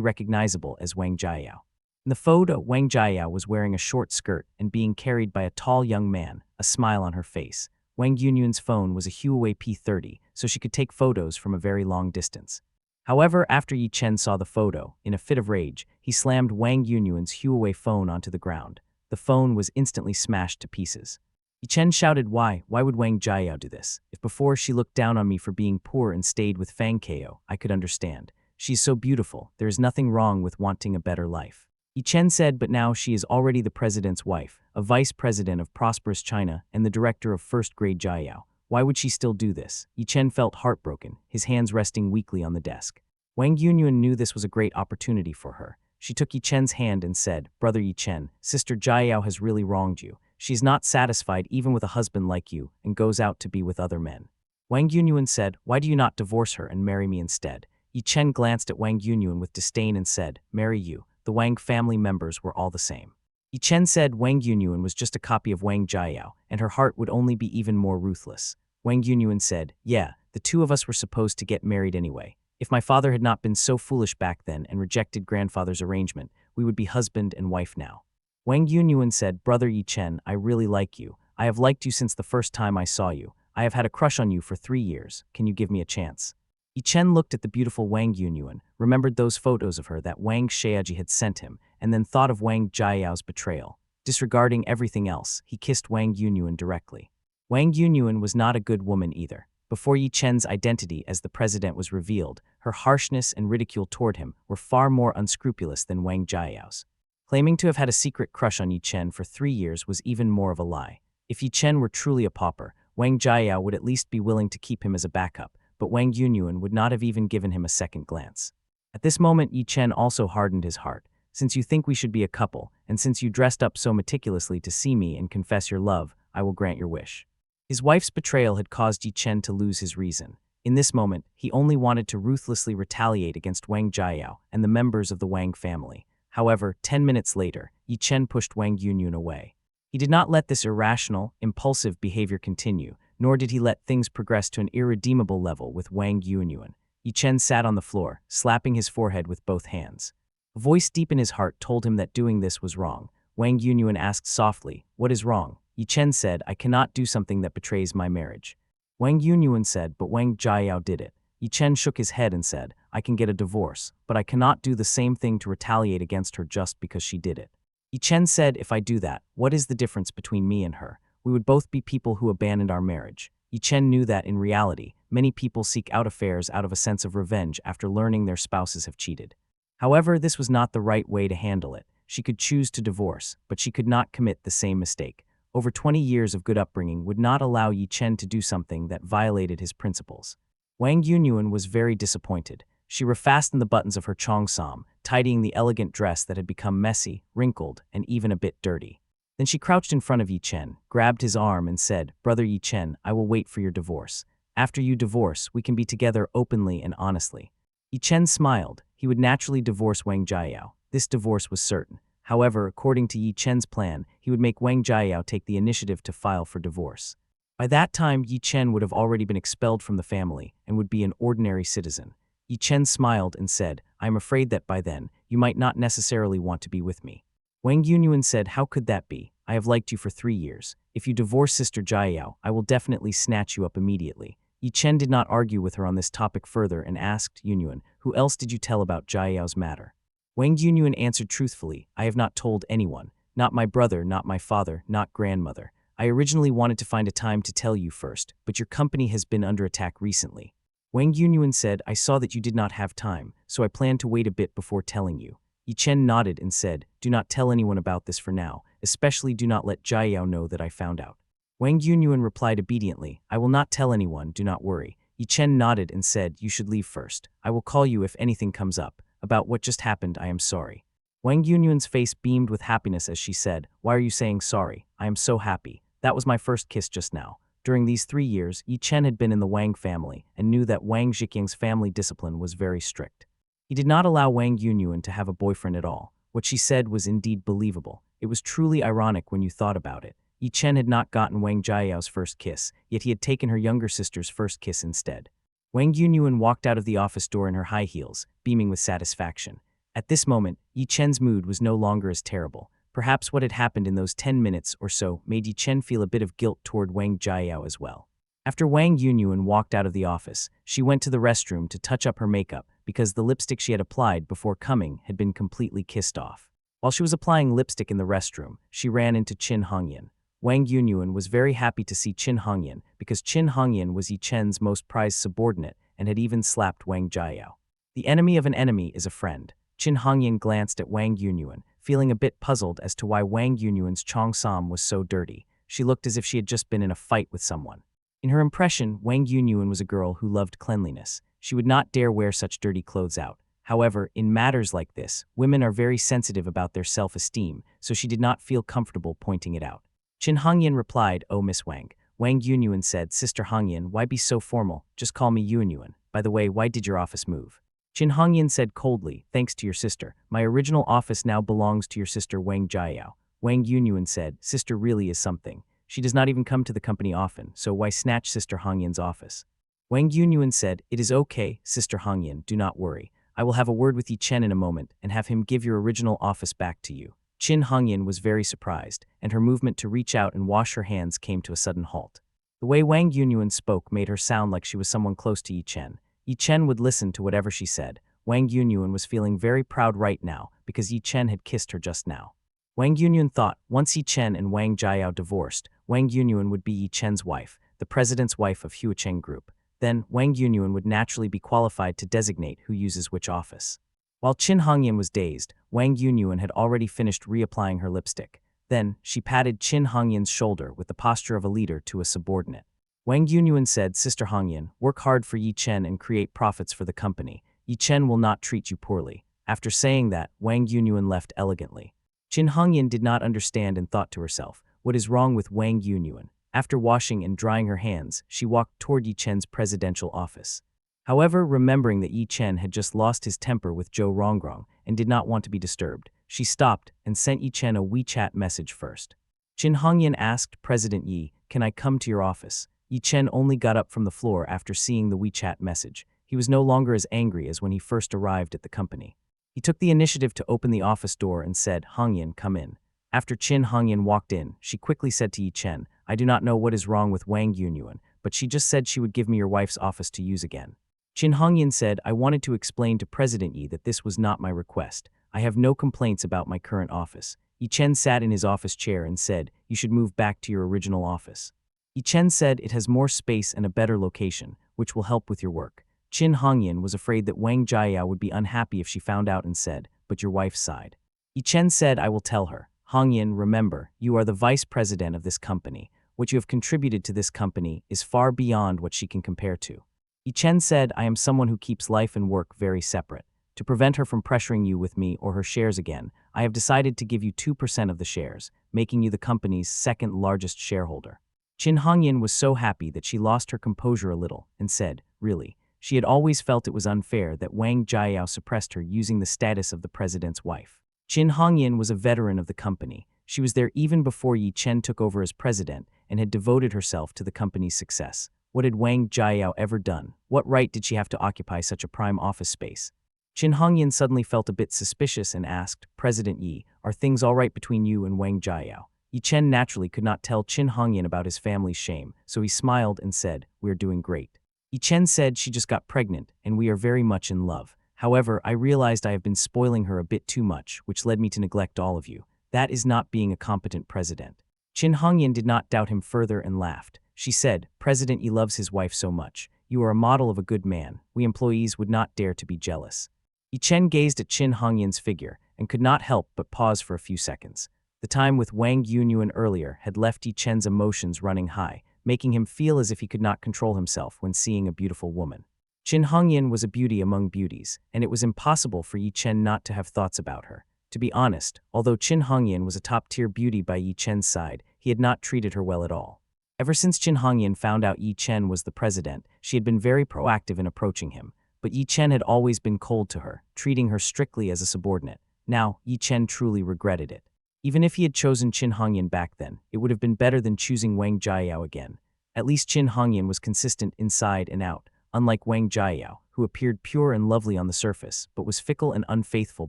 S1: recognizable as Wang Jiayao. In the photo, Wang Jiayao was wearing a short skirt and being carried by a tall young man, a smile on her face. Wang Yunyuan's phone was a Huawei P30, so she could take photos from a very long distance. However, after Yi Chen saw the photo, in a fit of rage, he slammed Wang Yunyuan's Huawei phone onto the ground. The phone was instantly smashed to pieces. Yi Chen shouted, Why would Wang Jiayao do this? If before she looked down on me for being poor and stayed with Fang Kao, I could understand. She's so beautiful, there is nothing wrong with wanting a better life. Yi Chen said, but now she is already the president's wife, a vice president of prosperous China, and the director of first-grade Jiayao. Why would she still do this? Yi Chen felt heartbroken, his hands resting weakly on the desk. Wang Yunyuan knew this was a great opportunity for her. She took Yi Chen's hand and said, Brother Yi Chen, Sister Jiayao has really wronged you. She's not satisfied even with a husband like you and goes out to be with other men. Wang Yunyuan said, why do you not divorce her and marry me instead? Yi Chen glanced at Wang Yunyuan with disdain and said, marry you. The Wang family members were all the same. Yi Chen said Wang Yunyuan was just a copy of Wang Jiayao, and her heart would only be even more ruthless. Wang Yunyuan said, yeah, the two of us were supposed to get married anyway. If my father had not been so foolish back then and rejected grandfather's arrangement, we would be husband and wife now. Wang Yunyuan said, Brother Yi Chen, I really like you. I have liked you since the first time I saw you. I have had a crush on you for 3 years. Can you give me a chance? Yi Chen looked at the beautiful Wang Yunyuan, remembered those photos of her that Wang Xiaoji had sent him, and then thought of Wang Jiayao's betrayal. Disregarding everything else, he kissed Wang Yunyuan directly. Wang Yunyuan was not a good woman either. Before Yi Chen's identity as the president was revealed, her harshness and ridicule toward him were far more unscrupulous than Wang Jiayao's. Claiming to have had a secret crush on Yi Chen for 3 years was even more of a lie. If Yi Chen were truly a pauper, Wang Jiayao would at least be willing to keep him as a backup, but Wang Yunyuan would not have even given him a second glance. At this moment, Yi Chen also hardened his heart. Since you think we should be a couple, and since you dressed up so meticulously to see me and confess your love, I will grant your wish. His wife's betrayal had caused Yi Chen to lose his reason. In this moment, he only wanted to ruthlessly retaliate against Wang Jiayao and the members of the Wang family. However, 10 minutes later, Yi Chen pushed Wang Yunyuan away. He did not let this irrational, impulsive behavior continue, nor did he let things progress to an irredeemable level with Wang Yunyuan. Yi Chen sat on the floor, slapping his forehead with both hands. A voice deep in his heart told him that doing this was wrong. Wang Yunyuan asked softly, what is wrong? Yi Chen said, I cannot do something that betrays my marriage. Wang Yunyuan said, but Wang Jiayao did it. Yi Chen shook his head and said, I can get a divorce, but I cannot do the same thing to retaliate against her just because she did it. Yi Chen said, if I do that, what is the difference between me and her? We would both be people who abandoned our marriage. Yi Chen knew that, in reality, many people seek out affairs out of a sense of revenge after learning their spouses have cheated. However, this was not the right way to handle it. She could choose to divorce, but she could not commit the same mistake. Over 20 years of good upbringing would not allow Yi Chen to do something that violated his principles. Wang Yunyuan was very disappointed. She refastened the buttons of her cheongsam, tidying the elegant dress that had become messy, wrinkled, and even a bit dirty. Then she crouched in front of Yi Chen, grabbed his arm and said, Brother Yi Chen, I will wait for your divorce. After you divorce, we can be together openly and honestly. Yi Chen smiled. He would naturally divorce Wang Jiayao. This divorce was certain. However, according to Yi Chen's plan, he would make Wang Jiayao take the initiative to file for divorce. By that time, Yi Chen would have already been expelled from the family and would be an ordinary citizen. Yi Chen smiled and said, I am afraid that by then, you might not necessarily want to be with me. Wang Yunyuan said, how could that be? I have liked you for 3 years. If you divorce Sister Jiayao, I will definitely snatch you up immediately. Yi Chen did not argue with her on this topic further and asked Yunyuan, who else did you tell about Jiayao's matter? Wang Yunyuan answered truthfully, I have not told anyone. Not my brother, not my father, not grandmother. I originally wanted to find a time to tell you first, but your company has been under attack recently. Wang Yunyuan said, I saw that you did not have time, so I planned to wait a bit before telling you. Yi Chen nodded and said, do not tell anyone about this for now, especially do not let Jiayao know that I found out. Wang Yunyuan replied obediently, I will not tell anyone, do not worry. Yi Chen nodded and said, you should leave first. I will call you if anything comes up. About what just happened, I am sorry. Wang Yunyuan's face beamed with happiness as she said, why are you saying sorry? I am so happy. That was my first kiss just now. During these 3 years, Yi Chen had been in the Wang family and knew that Wang Zhiqiang's family discipline was very strict. He did not allow Wang Yunyuan to have a boyfriend at all. What she said was indeed believable. It was truly ironic when you thought about it. Yi Chen had not gotten Wang Jiayao's first kiss, yet he had taken her younger sister's first kiss instead. Wang Yunyuan walked out of the office door in her high heels, beaming with satisfaction. At this moment, Yi Chen's mood was no longer as terrible. Perhaps what had happened in those 10 minutes or so made Yi Chen feel a bit of guilt toward Wang Jiayao as well. After Wang Yunyuan walked out of the office, she went to the restroom to touch up her makeup, because the lipstick she had applied before coming had been completely kissed off. While she was applying lipstick in the restroom, she ran into Chin Hongyan. Wang Yunyuan was very happy to see Chin Hongyan because Chin Hongyan was Yi Chen's most prized subordinate and had even slapped Wang Jiao. The enemy of an enemy is a friend. Chin Hongyan glanced at Wang Yunyuan, feeling a bit puzzled as to why Wang Yunyuan's cheongsam was so dirty. She looked as if she had just been in a fight with someone. In her impression, Wang Yunyuan was a girl who loved cleanliness. She would not dare wear such dirty clothes out. However, in matters like this, women are very sensitive about their self-esteem, so she did not feel comfortable pointing it out. Chin Hongyan replied, "Oh, Miss Wang." Wang Yunyuan said, "Sister Hongyan, why be so formal? Just call me Yunyuan. By the way, why did your office move?" Chin Hongyan said coldly, "Thanks to your sister. My original office now belongs to your sister Wang Jiao." Wang Yunyuan said, "Sister really is something. She does not even come to the company often, so why snatch Sister Hongyan's office?" Wang Yunyuan said, "It is okay, Sister Hongyan, do not worry. I will have a word with Yi Chen in a moment and have him give your original office back to you." Chin Hongyan was very surprised, and her movement to reach out and wash her hands came to a sudden halt. The way Wang Yunyuan spoke made her sound like she was someone close to Yi Chen. Yi Chen would listen to whatever she said. Wang Yunyuan was feeling very proud right now because Yi Chen had kissed her just now. Wang Yunyuan thought once Yi Chen and Wang Jiao divorced, Wang Yunyuan would be Yi Chen's wife, the president's wife of Huacheng Group. Then, Wang Yunyuan would naturally be qualified to designate who uses which office. While Chin Hongyan was dazed, Wang Yunyuan had already finished reapplying her lipstick. Then, she patted Chin Hongyan's shoulder with the posture of a leader to a subordinate. Wang Yunyuan said, "Sister Hongyan, work hard for Yi Chen and create profits for the company. Yi Chen will not treat you poorly." After saying that, Wang Yunyuan left elegantly. Chin Hongyan did not understand and thought to herself, "What is wrong with Wang Yunyuan?" After washing and drying her hands, she walked toward Yi Chen's presidential office. However, remembering that Yi Chen had just lost his temper with Zhou Rongrong and did not want to be disturbed, she stopped and sent Yi Chen a WeChat message first. Chin Hongyan asked President Yi, "Can I come to your office?" Yi Chen only got up from the floor after seeing the WeChat message. He was no longer as angry as when he first arrived at the company. He took the initiative to open the office door and said, "Hongyan, come in." After Chin Hongyan walked in, she quickly said to Yi Chen, "I do not know what is wrong with Wang Yunyuan, but she just said she would give me your wife's office to use again." Chin Hongyan said, "I wanted to explain to President Yi that this was not my request. I have no complaints about my current office." Yi Chen sat in his office chair and said, "You should move back to your original office." Yi Chen said, "It has more space and a better location, which will help with your work." Chin Hongyan was afraid that Wang Jiao would be unhappy if she found out and said, "But your wife sighed." Yi Chen said, "I will tell her. Hongyan, remember, you are the vice president of this company. What you have contributed to this company is far beyond what she can compare to." Yi Chen said, "I am someone who keeps life and work very separate. To prevent her from pressuring you with me or her shares again, I have decided to give you 2% of the shares, making you the company's second largest shareholder." Chin Hongyan was so happy that she lost her composure a little and said, "Really?" She had always felt it was unfair that Wang Jiao suppressed her using the status of the president's wife. Chin Hongyan was a veteran of the company. She was there even before Yi Chen took over as president and had devoted herself to the company's success. What had Wang Jiao ever done? What right did she have to occupy such a prime office space? Chin Hongyan suddenly felt a bit suspicious and asked, "President Yi, are things all right between you and Wang Jiao?" Yi Chen naturally could not tell Chin Hongyan about his family's shame, so he smiled and said, "We're doing great." Yi Chen said, "She just got pregnant, and we are very much in love. However, I realized I have been spoiling her a bit too much, which led me to neglect all of you. That is not being a competent president." Chin Hongyan did not doubt him further and laughed. She said, "President Yi loves his wife so much. You are a model of a good man. We employees would not dare to be jealous." Yi Chen gazed at Chin Hongyan's figure and could not help but pause for a few seconds. The time with Wang Yunyuan earlier had left Yi Chen's emotions running high, making him feel as if he could not control himself when seeing a beautiful woman. Chin Hongyan was a beauty among beauties, and it was impossible for Yi Chen not to have thoughts about her. To be honest, although Chin Hongyan was a top-tier beauty by Yi Chen's side, he had not treated her well at all. Ever since Chin Hongyan found out Yi Chen was the president, she had been very proactive in approaching him, but Yi Chen had always been cold to her, treating her strictly as a subordinate. Now, Yi Chen truly regretted it. Even if he had chosen Chin Hongyan back then, it would have been better than choosing Wang Jiao again. At least Chin Hongyan was consistent inside and out, unlike Wang Jiao, who appeared pure and lovely on the surface, but was fickle and unfaithful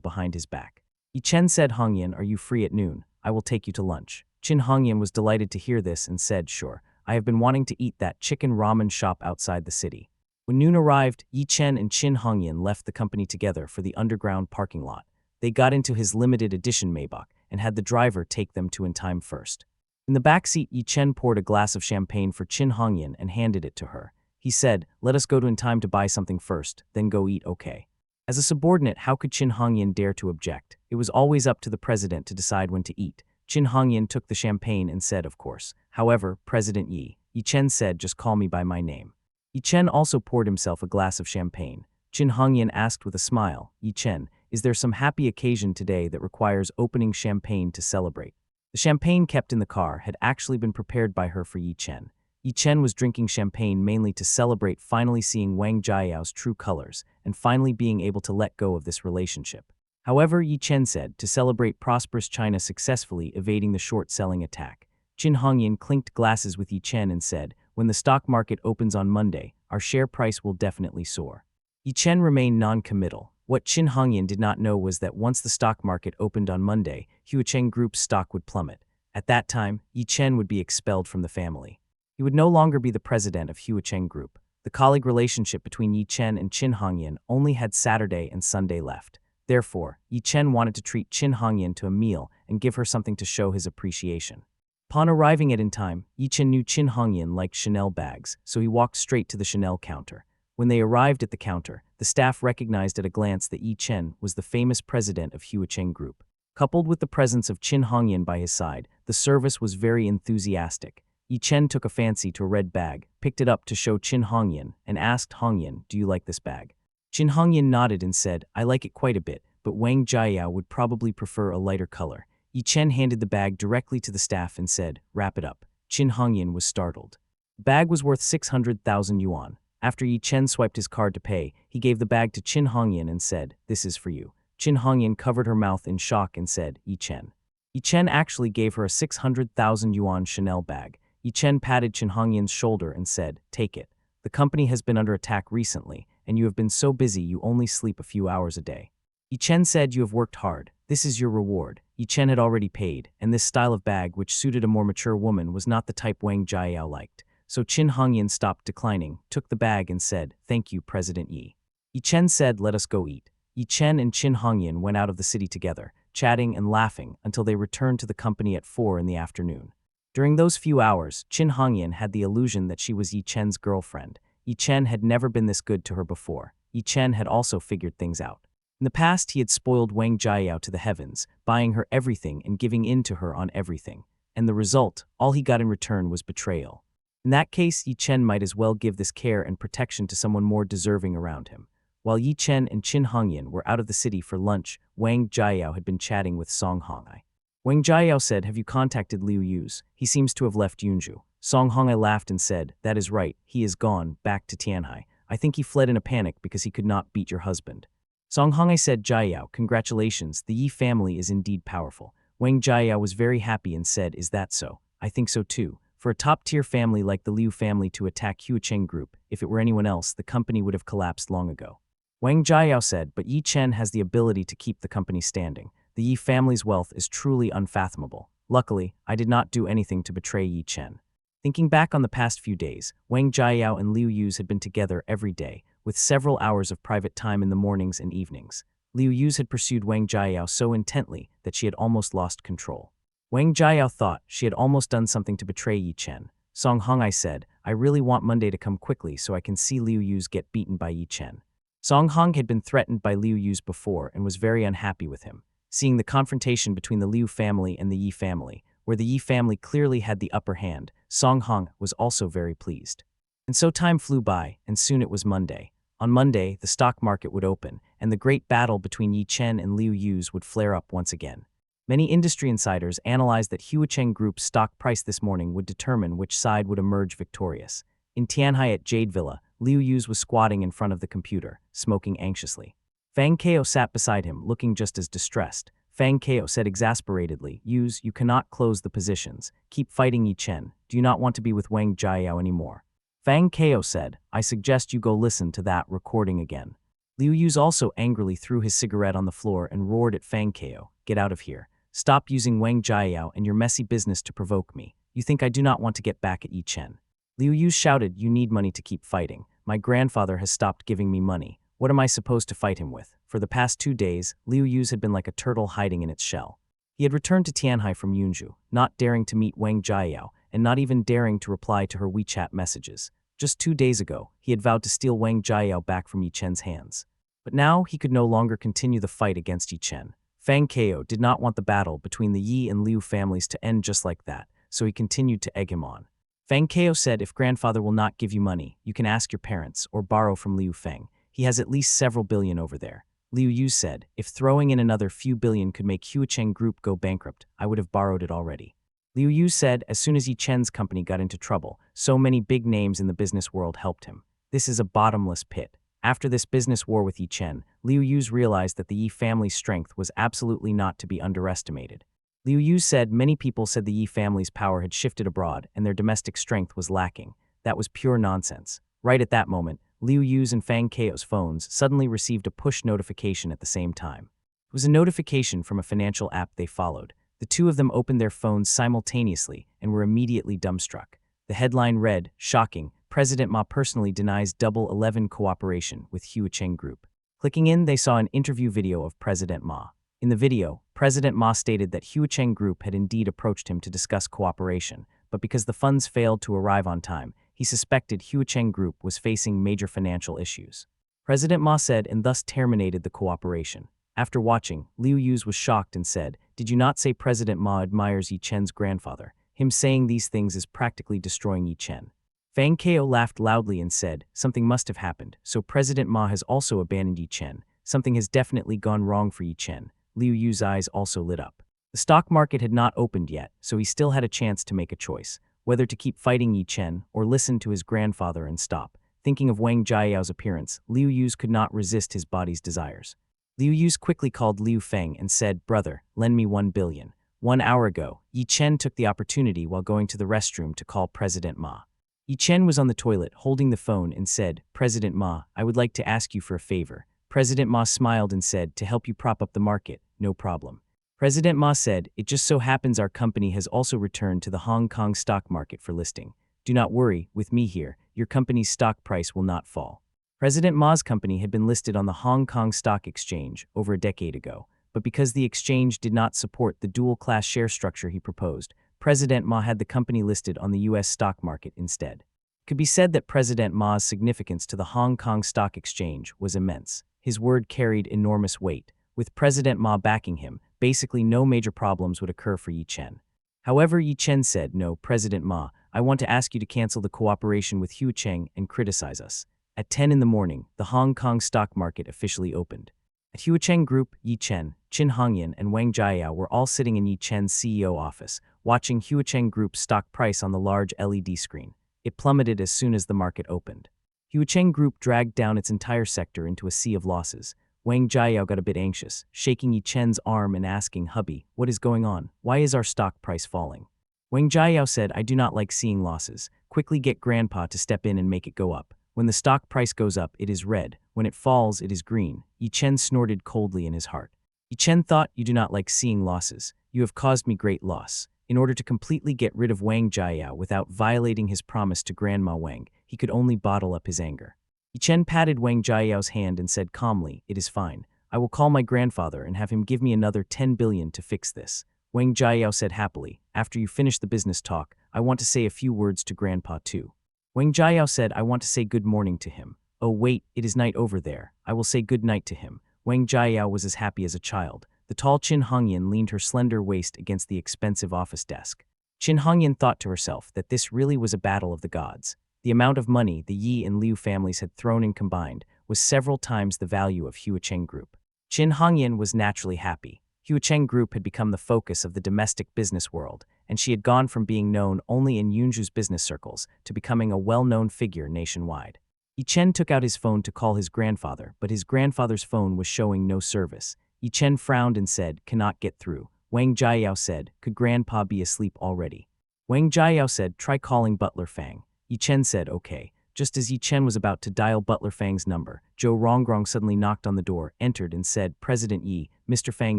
S1: behind his back. Yi Chen said, "Hongyan, are you free at noon? I will take you to lunch." Chin Hongyan was delighted to hear this and said, "Sure, I have been wanting to eat that chicken ramen shop outside the city." When noon arrived, Yi Chen and Chin Hongyan left the company together for the underground parking lot. They got into his limited edition Maybach and had the driver take them to In Time first. In the back seat, Yi Chen poured a glass of champagne for Chin Hongyan and handed it to her. He said, "Let us go to In Time to buy something first, then go eat, okay?" As a subordinate, how could Chin Hongyan dare to object? It was always up to the president to decide when to eat. Chin Hongyan took the champagne and said, "Of course. However, President Yi Chen said, just call me by my name." Yi Chen also poured himself a glass of champagne. Chin Hongyan asked with a smile, "Yi Chen, is there some happy occasion today that requires opening champagne to celebrate?" The champagne kept in the car had actually been prepared by her for Yi Chen. Yi Chen was drinking champagne mainly to celebrate finally seeing Wang Jiao's true colors and finally being able to let go of this relationship. However, Yi Chen said, to celebrate prosperous China successfully evading the short-selling attack. Chin Hongyan clinked glasses with Yi Chen and said, "When the stock market opens on Monday, our share price will definitely soar." Yi Chen remained non-committal. What Chin Hongyan did not know was that once the stock market opened on Monday, Huacheng Group's stock would plummet. At that time, Yi Chen would be expelled from the family. He would no longer be the president of Huacheng Group. The colleague relationship between Yi Chen and Chin Hongyan only had Saturday and Sunday left. Therefore, Yi Chen wanted to treat Chin Hongyan to a meal and give her something to show his appreciation. Upon arriving at In Time, Yi Chen knew Chin Hongyan liked Chanel bags, so he walked straight to the Chanel counter. When they arrived at the counter, the staff recognized at a glance that Yi Chen was the famous president of Huacheng Group. Coupled with the presence of Chin Hongyan by his side, the service was very enthusiastic. Yi Chen took a fancy to a red bag, picked it up to show Chin Hongyan, and asked Hongyan, "Do you like this bag?" Chin Hongyan nodded and said, "I like it quite a bit, but Wang Jiao would probably prefer a lighter color." Yi Chen handed the bag directly to the staff and said, "Wrap it up." Chin Hongyan was startled. The bag was worth 600,000 yuan. After Yi Chen swiped his card to pay, he gave the bag to Chin Hongyan and said, "This is for you." Chin Hongyan covered her mouth in shock and said, "Yi Chen." Yi Chen actually gave her a 600,000 yuan Chanel bag. Yi Chen patted Chin Hongyan's shoulder and said, "Take it. The company has been under attack recently, and you have been so busy you only sleep a few hours a day." Yi Chen said, "You have worked hard. This is your reward." Yi Chen had already paid, and this style of bag, which suited a more mature woman, was not the type Wang Jiao liked. So Chin Hongyan stopped declining, took the bag and said, "Thank you, President Yi." Yi Chen said, "Let us go eat." Yi Chen and Chin Hongyan went out of the city together, chatting and laughing until they returned to the company at 4 in the afternoon. During those few hours, Chin Hongyan had the illusion that she was Yi Chen's girlfriend. Yi Chen had never been this good to her before. Yi Chen had also figured things out. In the past, he had spoiled Wang Jiao to the heavens, buying her everything and giving in to her on everything. And the result, all he got in return was betrayal. In that case, Yi Chen might as well give this care and protection to someone more deserving around him. While Yi Chen and Chin Hongyan were out of the city for lunch, Wang Jiao had been chatting with Song Hongai. Wang Jiao said, "Have you contacted Liu Yu's? He seems to have left Yunzhu." Song Hongai laughed and said, "That is right, he is gone, back to Tianhai. I think he fled in a panic because he could not beat your husband." Song Hongai said, "Jiao, congratulations, the Yi family is indeed powerful." Wang Jiao was very happy and said, "Is that so? I think so too. For a top-tier family like the Liu family to attack Huacheng Group, if it were anyone else, the company would have collapsed long ago." Wang Jiao said, "But Yi Chen has the ability to keep the company standing. The Yi family's wealth is truly unfathomable. Luckily, I did not do anything to betray Yi Chen." Thinking back on the past few days, Wang Jiao and Liu Yu's had been together every day, with several hours of private time in the mornings and evenings. Liu Yu's had pursued Wang Jiao so intently that she had almost lost control. Wang Jiao thought she had almost done something to betray Yi Chen. Song Hongai said, "I really want Monday to come quickly so I can see Liu Yu's get beaten by Yi Chen." Song Hong had been threatened by Liu Yu's before and was very unhappy with him. Seeing the confrontation between the Liu family and the Yi family, where the Yi family clearly had the upper hand, Song Hong was also very pleased. And so time flew by, and soon it was Monday. On Monday, the stock market would open, and the great battle between Yi Chen and Liu Yu's would flare up once again. Many industry insiders analyzed that Huacheng Group's stock price this morning would determine which side would emerge victorious. In Tianhai at Jade Villa, Liu Yu's was squatting in front of the computer, smoking anxiously. Fang Kao sat beside him, looking just as distressed. Fang Kao said exasperatedly, "Yu's, you cannot close the positions. Keep fighting Yi Chen. Do you not want to be with Wang Jiao anymore?" Fang Kao said, "I suggest you go listen to that recording again." Liu Yu's also angrily threw his cigarette on the floor and roared at Fang Kao, "Get out of here. Stop using Wang Jiao and your messy business to provoke me. You think I do not want to get back at Yi Chen?" Liu Yu shouted, "You need money to keep fighting. my grandfather has stopped giving me money. What am I supposed to fight him with? For the past 2 days, Liu Yu's had been like a turtle hiding in its shell. He had returned to Tianhai from Yunzhu, not daring to meet Wang Jiayao and not even daring to reply to her WeChat messages. Just 2 days ago, he had vowed to steal Wang Jiayao back from Yi Chen's hands. But now he could no longer continue the fight against Yi Chen. Fang Kao did not want the battle between the Yi and Liu families to end just like that, so he continued to egg him on. Fang Kao said, if grandfather will not give you money, you can ask your parents or borrow from Liu Feng. He has at least several billion over there. Liu Yu said, if throwing in another few billion could make Huacheng Group go bankrupt, I would have borrowed it already. Liu Yu said, as soon as Yi Chen's company got into trouble, so many big names in the business world helped him. This is a bottomless pit. After this business war with Yi Chen, Liu Yu's realized that the Yi family's strength was absolutely not to be underestimated. Liu Yu said many people said the Yi family's power had shifted abroad and their domestic strength was lacking. That was pure nonsense. Right at that moment, Liu Yu's and Fang Kao's phones suddenly received a push notification at the same time. It was a notification from a financial app they followed. The two of them opened their phones simultaneously and were immediately dumbstruck. The headline read, shocking, President Ma personally denies Double 11 cooperation with Huacheng Group. Clicking in, they saw an interview video of President Ma. In the video, President Ma stated that Huacheng Group had indeed approached him to discuss cooperation, but because the funds failed to arrive on time, he suspected Huacheng Group was facing major financial issues. President Ma said and thus terminated the cooperation. After watching, Liu Yu was shocked and said, did you not say President Ma admires Yi Chen's grandfather? Him saying these things is practically destroying Yi Chen. Fang Kao laughed loudly and said, something must have happened, so President Ma has also abandoned Yi Chen. Something has definitely gone wrong for Yi Chen. Liu Yu's eyes also lit up. The stock market had not opened yet, so he still had a chance to make a choice, whether to keep fighting Yi Chen or listen to his grandfather and stop. Thinking of Wang Jiayao's appearance, Liu Yu could not resist his body's desires. Liu Yu quickly called Liu Feng and said, brother, lend me 1 billion. 1 hour ago, Yi Chen took the opportunity while going to the restroom to call President Ma. Yi Chen was on the toilet holding the phone and said, President Ma, I would like to ask you for a favor. President Ma smiled and said, to help you prop up the market, no problem. President Ma said, it just so happens our company has also returned to the Hong Kong stock market for listing. Do not worry, with me here, your company's stock price will not fall. President Ma's company had been listed on the Hong Kong Stock Exchange over a decade ago, but because the exchange did not support the dual-class share structure he proposed, President Ma had the company listed on the U.S. stock market instead. It could be said that President Ma's significance to the Hong Kong Stock Exchange was immense. His word carried enormous weight. With President Ma backing him, basically no major problems would occur for Yi Chen. However, Yi Chen said, no, President Ma, I want to ask you to cancel the cooperation with Huacheng and criticize us. At 10 in the morning, the Hong Kong stock market officially opened. At Huacheng Group, Yi Chen, Qin Hongyan, and Wang Jiayao were all sitting in Yi Chen's CEO office, watching Huacheng Group's stock price on the large LED screen. It plummeted as soon as the market opened. Huacheng Group dragged down its entire sector into a sea of losses. Wang Jiayao got a bit anxious, shaking Yi Chen's arm and asking, hubby, what is going on? Why is our stock price falling? Wang Jiayao said, I do not like seeing losses. Quickly get grandpa to step in and make it go up. When the stock price goes up, it is red. When it falls, it is green. Yi Chen snorted coldly in his heart. Yi Chen thought, you do not like seeing losses. You have caused me great loss. In order to completely get rid of Wang Jiayao without violating his promise to Grandma Wang, he could only bottle up his anger. Yi Chen patted Wang Jiayao's hand and said calmly, it is fine. I will call my grandfather and have him give me another 10 billion to fix this. Wang Jiayao said happily, after you finish the business talk, I want to say a few words to Grandpa too. Wang Jiayao said, I want to say good morning to him. Oh wait, it is night over there. I will say good night to him. Wang Jiayao was as happy as a child. The tall Qin Hongyan leaned her slender waist against the expensive office desk. Qin Hongyan thought to herself that this really was a battle of the gods. The amount of money the Yi and Liu families had thrown in combined was several times the value of Huacheng Group. Qin Hongyan was naturally happy. Huacheng Group had become the focus of the domestic business world, and she had gone from being known only in Yunzhu's business circles to becoming a well-known figure nationwide. Yi Chen took out his phone to call his grandfather, but his grandfather's phone was showing no service. Yi Chen frowned and said, cannot get through. Wang Jiayao said, could grandpa be asleep already? Wang Jiayao said, try calling Butler Fang. Yi Chen said, okay. Just as Yi Chen was about to dial Butler Fang's number, Zhou Rongrong suddenly knocked on the door, entered and said, President Yi, Mr. Fang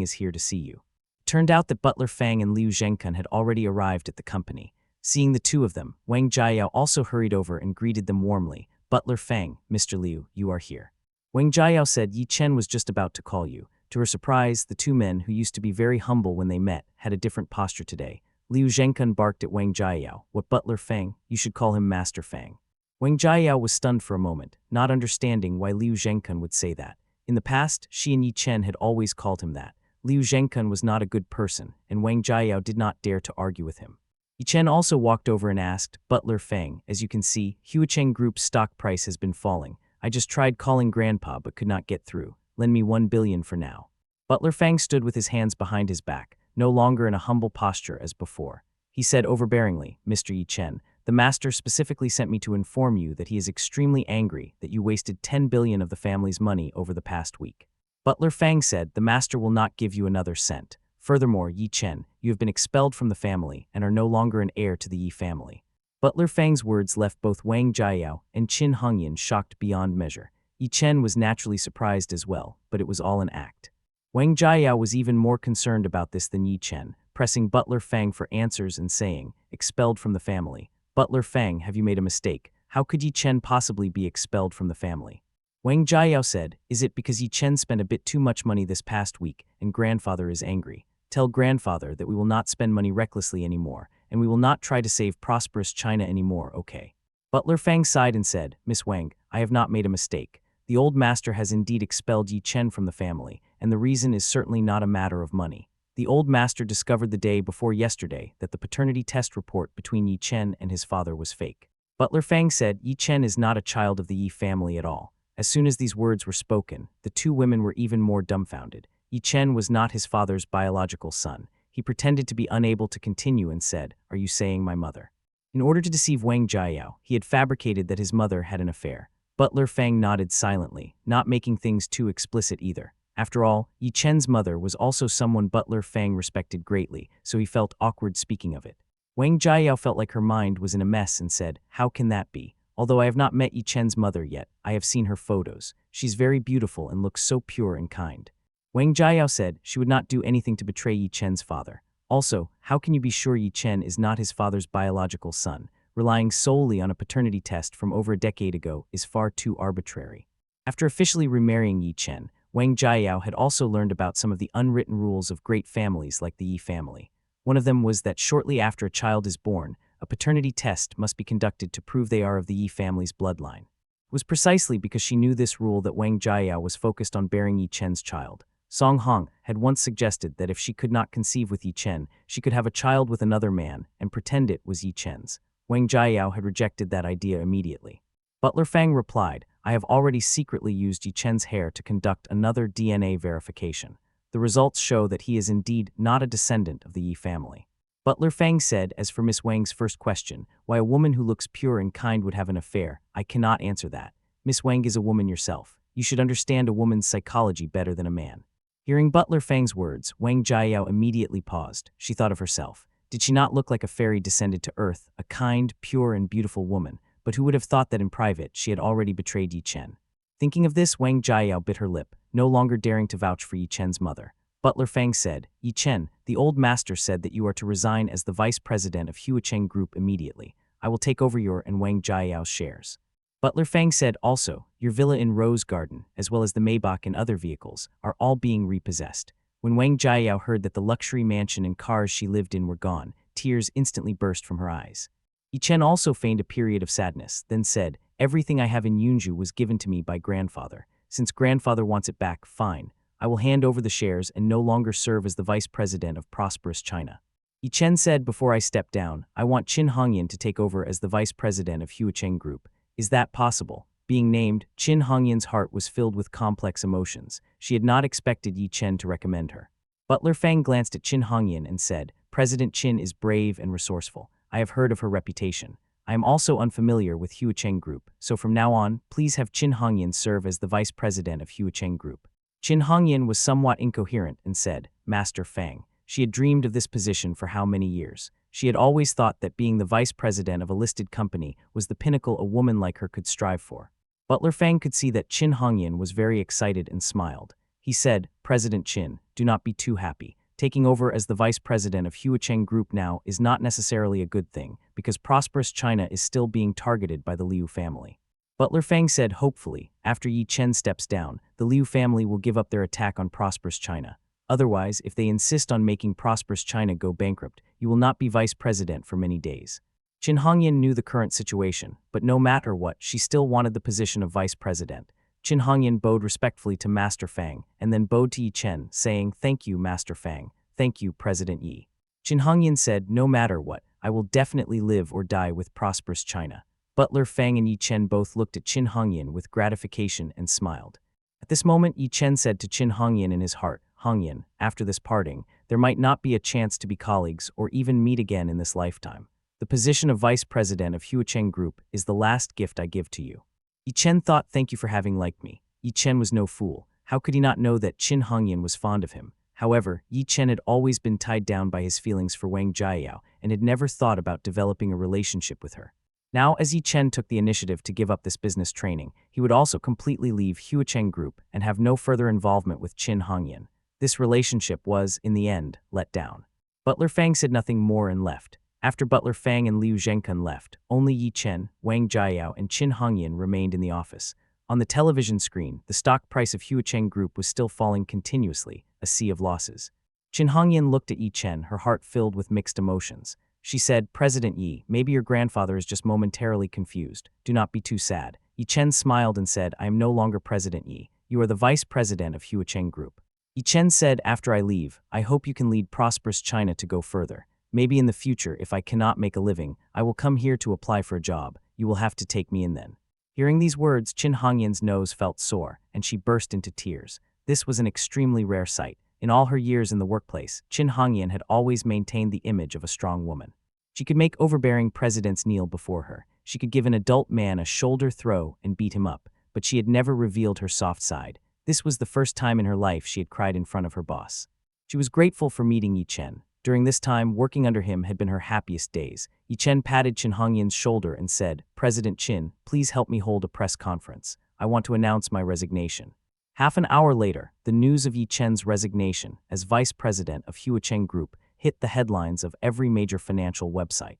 S1: is here to see you. It turned out that Butler Fang and Liu Zhengkun had already arrived at the company. Seeing the two of them, Wang Jiayao also hurried over and greeted them warmly. Butler Fang, Mr. Liu, you are here. Wang Jiayao said Yi Chen was just about to call you. To her surprise, the two men, who used to be very humble when they met, had a different posture today. Liu Zhenkun barked at Wang Jiayao. What, Butler Fang? You should call him Master Fang. Wang Jiayao was stunned for a moment, not understanding why Liu Zhenkun would say that. In the past, she and Yi Chen had always called him that. Liu Zhenkun was not a good person, and Wang Jiayao did not dare to argue with him. Yi Chen also walked over and asked, Butler Fang, as you can see, Huacheng Group's stock price has been falling. I just tried calling Grandpa but could not get through. Lend me 1 billion for now. Butler Fang stood with his hands behind his back, no longer in a humble posture as before. He said overbearingly, Mr. Yi Chen, the master specifically sent me to inform you that he is extremely angry that you wasted 10 billion of the family's money over the past week. Butler Fang said, the master will not give you another cent. Furthermore, Yi Chen, you have been expelled from the family and are no longer an heir to the Yi family. Butler Fang's words left both Wang Jiayao and Qin Hongyan shocked beyond measure. Yi Chen was naturally surprised as well, but it was all an act. Wang Jiayao was even more concerned about this than Yi Chen, pressing Butler Fang for answers and saying, expelled from the family. Butler Fang, have you made a mistake? How could Yi Chen possibly be expelled from the family? Wang Jiayao said, is it because Yi Chen spent a bit too much money this past week and grandfather is angry? Tell grandfather that we will not spend money recklessly anymore, and we will not try to save prosperous China anymore, okay? Butler Fang sighed and said, Miss Wang, I have not made a mistake. The old master has indeed expelled Yi Chen from the family, and the reason is certainly not a matter of money. The old master discovered the day before yesterday that the paternity test report between Yi Chen and his father was fake. Butler Fang said, Yi Chen is not a child of the Yi family at all. As soon as these words were spoken, the two women were even more dumbfounded. Yi Chen was not his father's biological son. He pretended to be unable to continue and said, are you saying my mother? In order to deceive Wang Jiayao, he had fabricated that his mother had an affair. Butler Fang nodded silently, not making things too explicit either. After all, Yi Chen's mother was also someone Butler Fang respected greatly, so he felt awkward speaking of it. Wang Jiayao felt like her mind was in a mess and said, how can that be? Although I have not met Yi Chen's mother yet, I have seen her photos. She's very beautiful and looks so pure and kind. Wang Jiayao said she would not do anything to betray Yi Chen's father. Also, how can you be sure Yi Chen is not his father's biological son? Relying solely on a paternity test from over a decade ago is far too arbitrary. After officially remarrying Yi Chen, Wang Jiayao had also learned about some of the unwritten rules of great families like the Yi family. One of them was that shortly after a child is born, a paternity test must be conducted to prove they are of the Yi family's bloodline. It was precisely because she knew this rule that Wang Jiayao was focused on bearing Yi Chen's child. Song Hong had once suggested that if she could not conceive with Yi Chen, she could have a child with another man and pretend it was Yi Chen's. Wang Jiayao had rejected that idea immediately. Butler Fang replied, I have already secretly used Yi Chen's hair to conduct another DNA verification. The results show that he is indeed not a descendant of the Yi family. Butler Fang said, as for Miss Wang's first question, why a woman who looks pure and kind would have an affair, I cannot answer that. Miss Wang is a woman yourself. You should understand a woman's psychology better than a man. Hearing Butler Fang's words, Wang Jiayao immediately paused. She thought of herself. Did she not look like a fairy descended to earth, a kind, pure, and beautiful woman? But who would have thought that in private she had already betrayed Yi Chen? Thinking of this, Wang Jiayao bit her lip, no longer daring to vouch for Yi Chen's mother. Butler Fang said, Yi Chen, the old master said that you are to resign as the vice president of Huacheng Group immediately. I will take over your and Wang Jiayao's shares. Butler Fang said also, your villa in Rose Garden, as well as the Maybach and other vehicles, are all being repossessed. When Wang Jiayao heard that the luxury mansion and cars she lived in were gone, tears instantly burst from her eyes. Yi Chen also feigned a period of sadness, then said, everything I have in Yunju was given to me by grandfather. Since grandfather wants it back, fine. I will hand over the shares and no longer serve as the vice president of prosperous China. Yi Chen said, before I step down, I want Qin Hongyan to take over as the vice president of Huacheng Group. Is that possible? Being named, Qin Hongyan's heart was filled with complex emotions. She had not expected Yi Chen to recommend her. Butler Fang glanced at Qin Hongyan and said, President Qin is brave and resourceful. I have heard of her reputation. I am also unfamiliar with Huacheng Group, so from now on, please have Qin Hongyan serve as the vice president of Huacheng Group. Qin Hongyan was somewhat incoherent and said, Master Fang. She had dreamed of this position for how many years? She had always thought that being the vice president of a listed company was the pinnacle a woman like her could strive for. Butler Fang could see that Qin Hongyan was very excited and smiled. He said, President Qin, do not be too happy. Taking over as the vice president of Huacheng Group now is not necessarily a good thing, because prosperous China is still being targeted by the Liu family. Butler Fang said hopefully, after Yi Chen steps down, the Liu family will give up their attack on prosperous China. Otherwise, if they insist on making prosperous China go bankrupt, you will not be vice president for many days. Qin Hongyan knew the current situation, but no matter what, she still wanted the position of vice president. Qin Hongyan bowed respectfully to Master Fang, and then bowed to Yi Chen, saying, "Thank you, Master Fang. Thank you, President Yi." Qin Hongyan said, "No matter what, I will definitely live or die with prosperous China." Butler Fang and Yi Chen both looked at Qin Hongyan with gratification and smiled. At this moment, Yi Chen said to Qin Hongyan in his heart, "Hongyan, after this parting, there might not be a chance to be colleagues or even meet again in this lifetime. The position of vice president of Huacheng Group is the last gift I give to you." Yi Chen thought, "Thank you for having liked me." Yi Chen was no fool. How could he not know that Qin Hongyan was fond of him? However, Yi Chen had always been tied down by his feelings for Wang Jiayao and had never thought about developing a relationship with her. Now, as Yi Chen took the initiative to give up this business training, he would also completely leave Huacheng Group and have no further involvement with Qin Hongyan. This relationship was, in the end, let down. Butler Fang said nothing more and left. After Butler Fang and Liu Zhengkun left, only Yi Chen, Wang Jiayao, and Qin Hongyan remained in the office. On the television screen, the stock price of Huacheng Group was still falling continuously, a sea of losses. Qin Hongyan looked at Yi Chen, her heart filled with mixed emotions. She said, "President Yi, maybe your grandfather is just momentarily confused. Do not be too sad." Yi Chen smiled and said, "I am no longer President Yi. You are the vice president of Huacheng Group." Yi Chen said, "After I leave, I hope you can lead prosperous China to go further. Maybe in the future, if I cannot make a living, I will come here to apply for a job. You will have to take me in then." Hearing these words, Qin Hongyan's nose felt sore, and she burst into tears. This was an extremely rare sight. In all her years in the workplace, Qin Hongyan had always maintained the image of a strong woman. She could make overbearing presidents kneel before her. She could give an adult man a shoulder throw and beat him up, but she had never revealed her soft side. This was the first time in her life she had cried in front of her boss. She was grateful for meeting Yi Chen. During this time, working under him had been her happiest days. Yi Chen patted Qin Hongyan's shoulder and said, "President Qin, please help me hold a press conference. I want to announce my resignation." Half an hour later, the news of Yi Chen's resignation as vice president of Huacheng Group hit the headlines of every major financial website.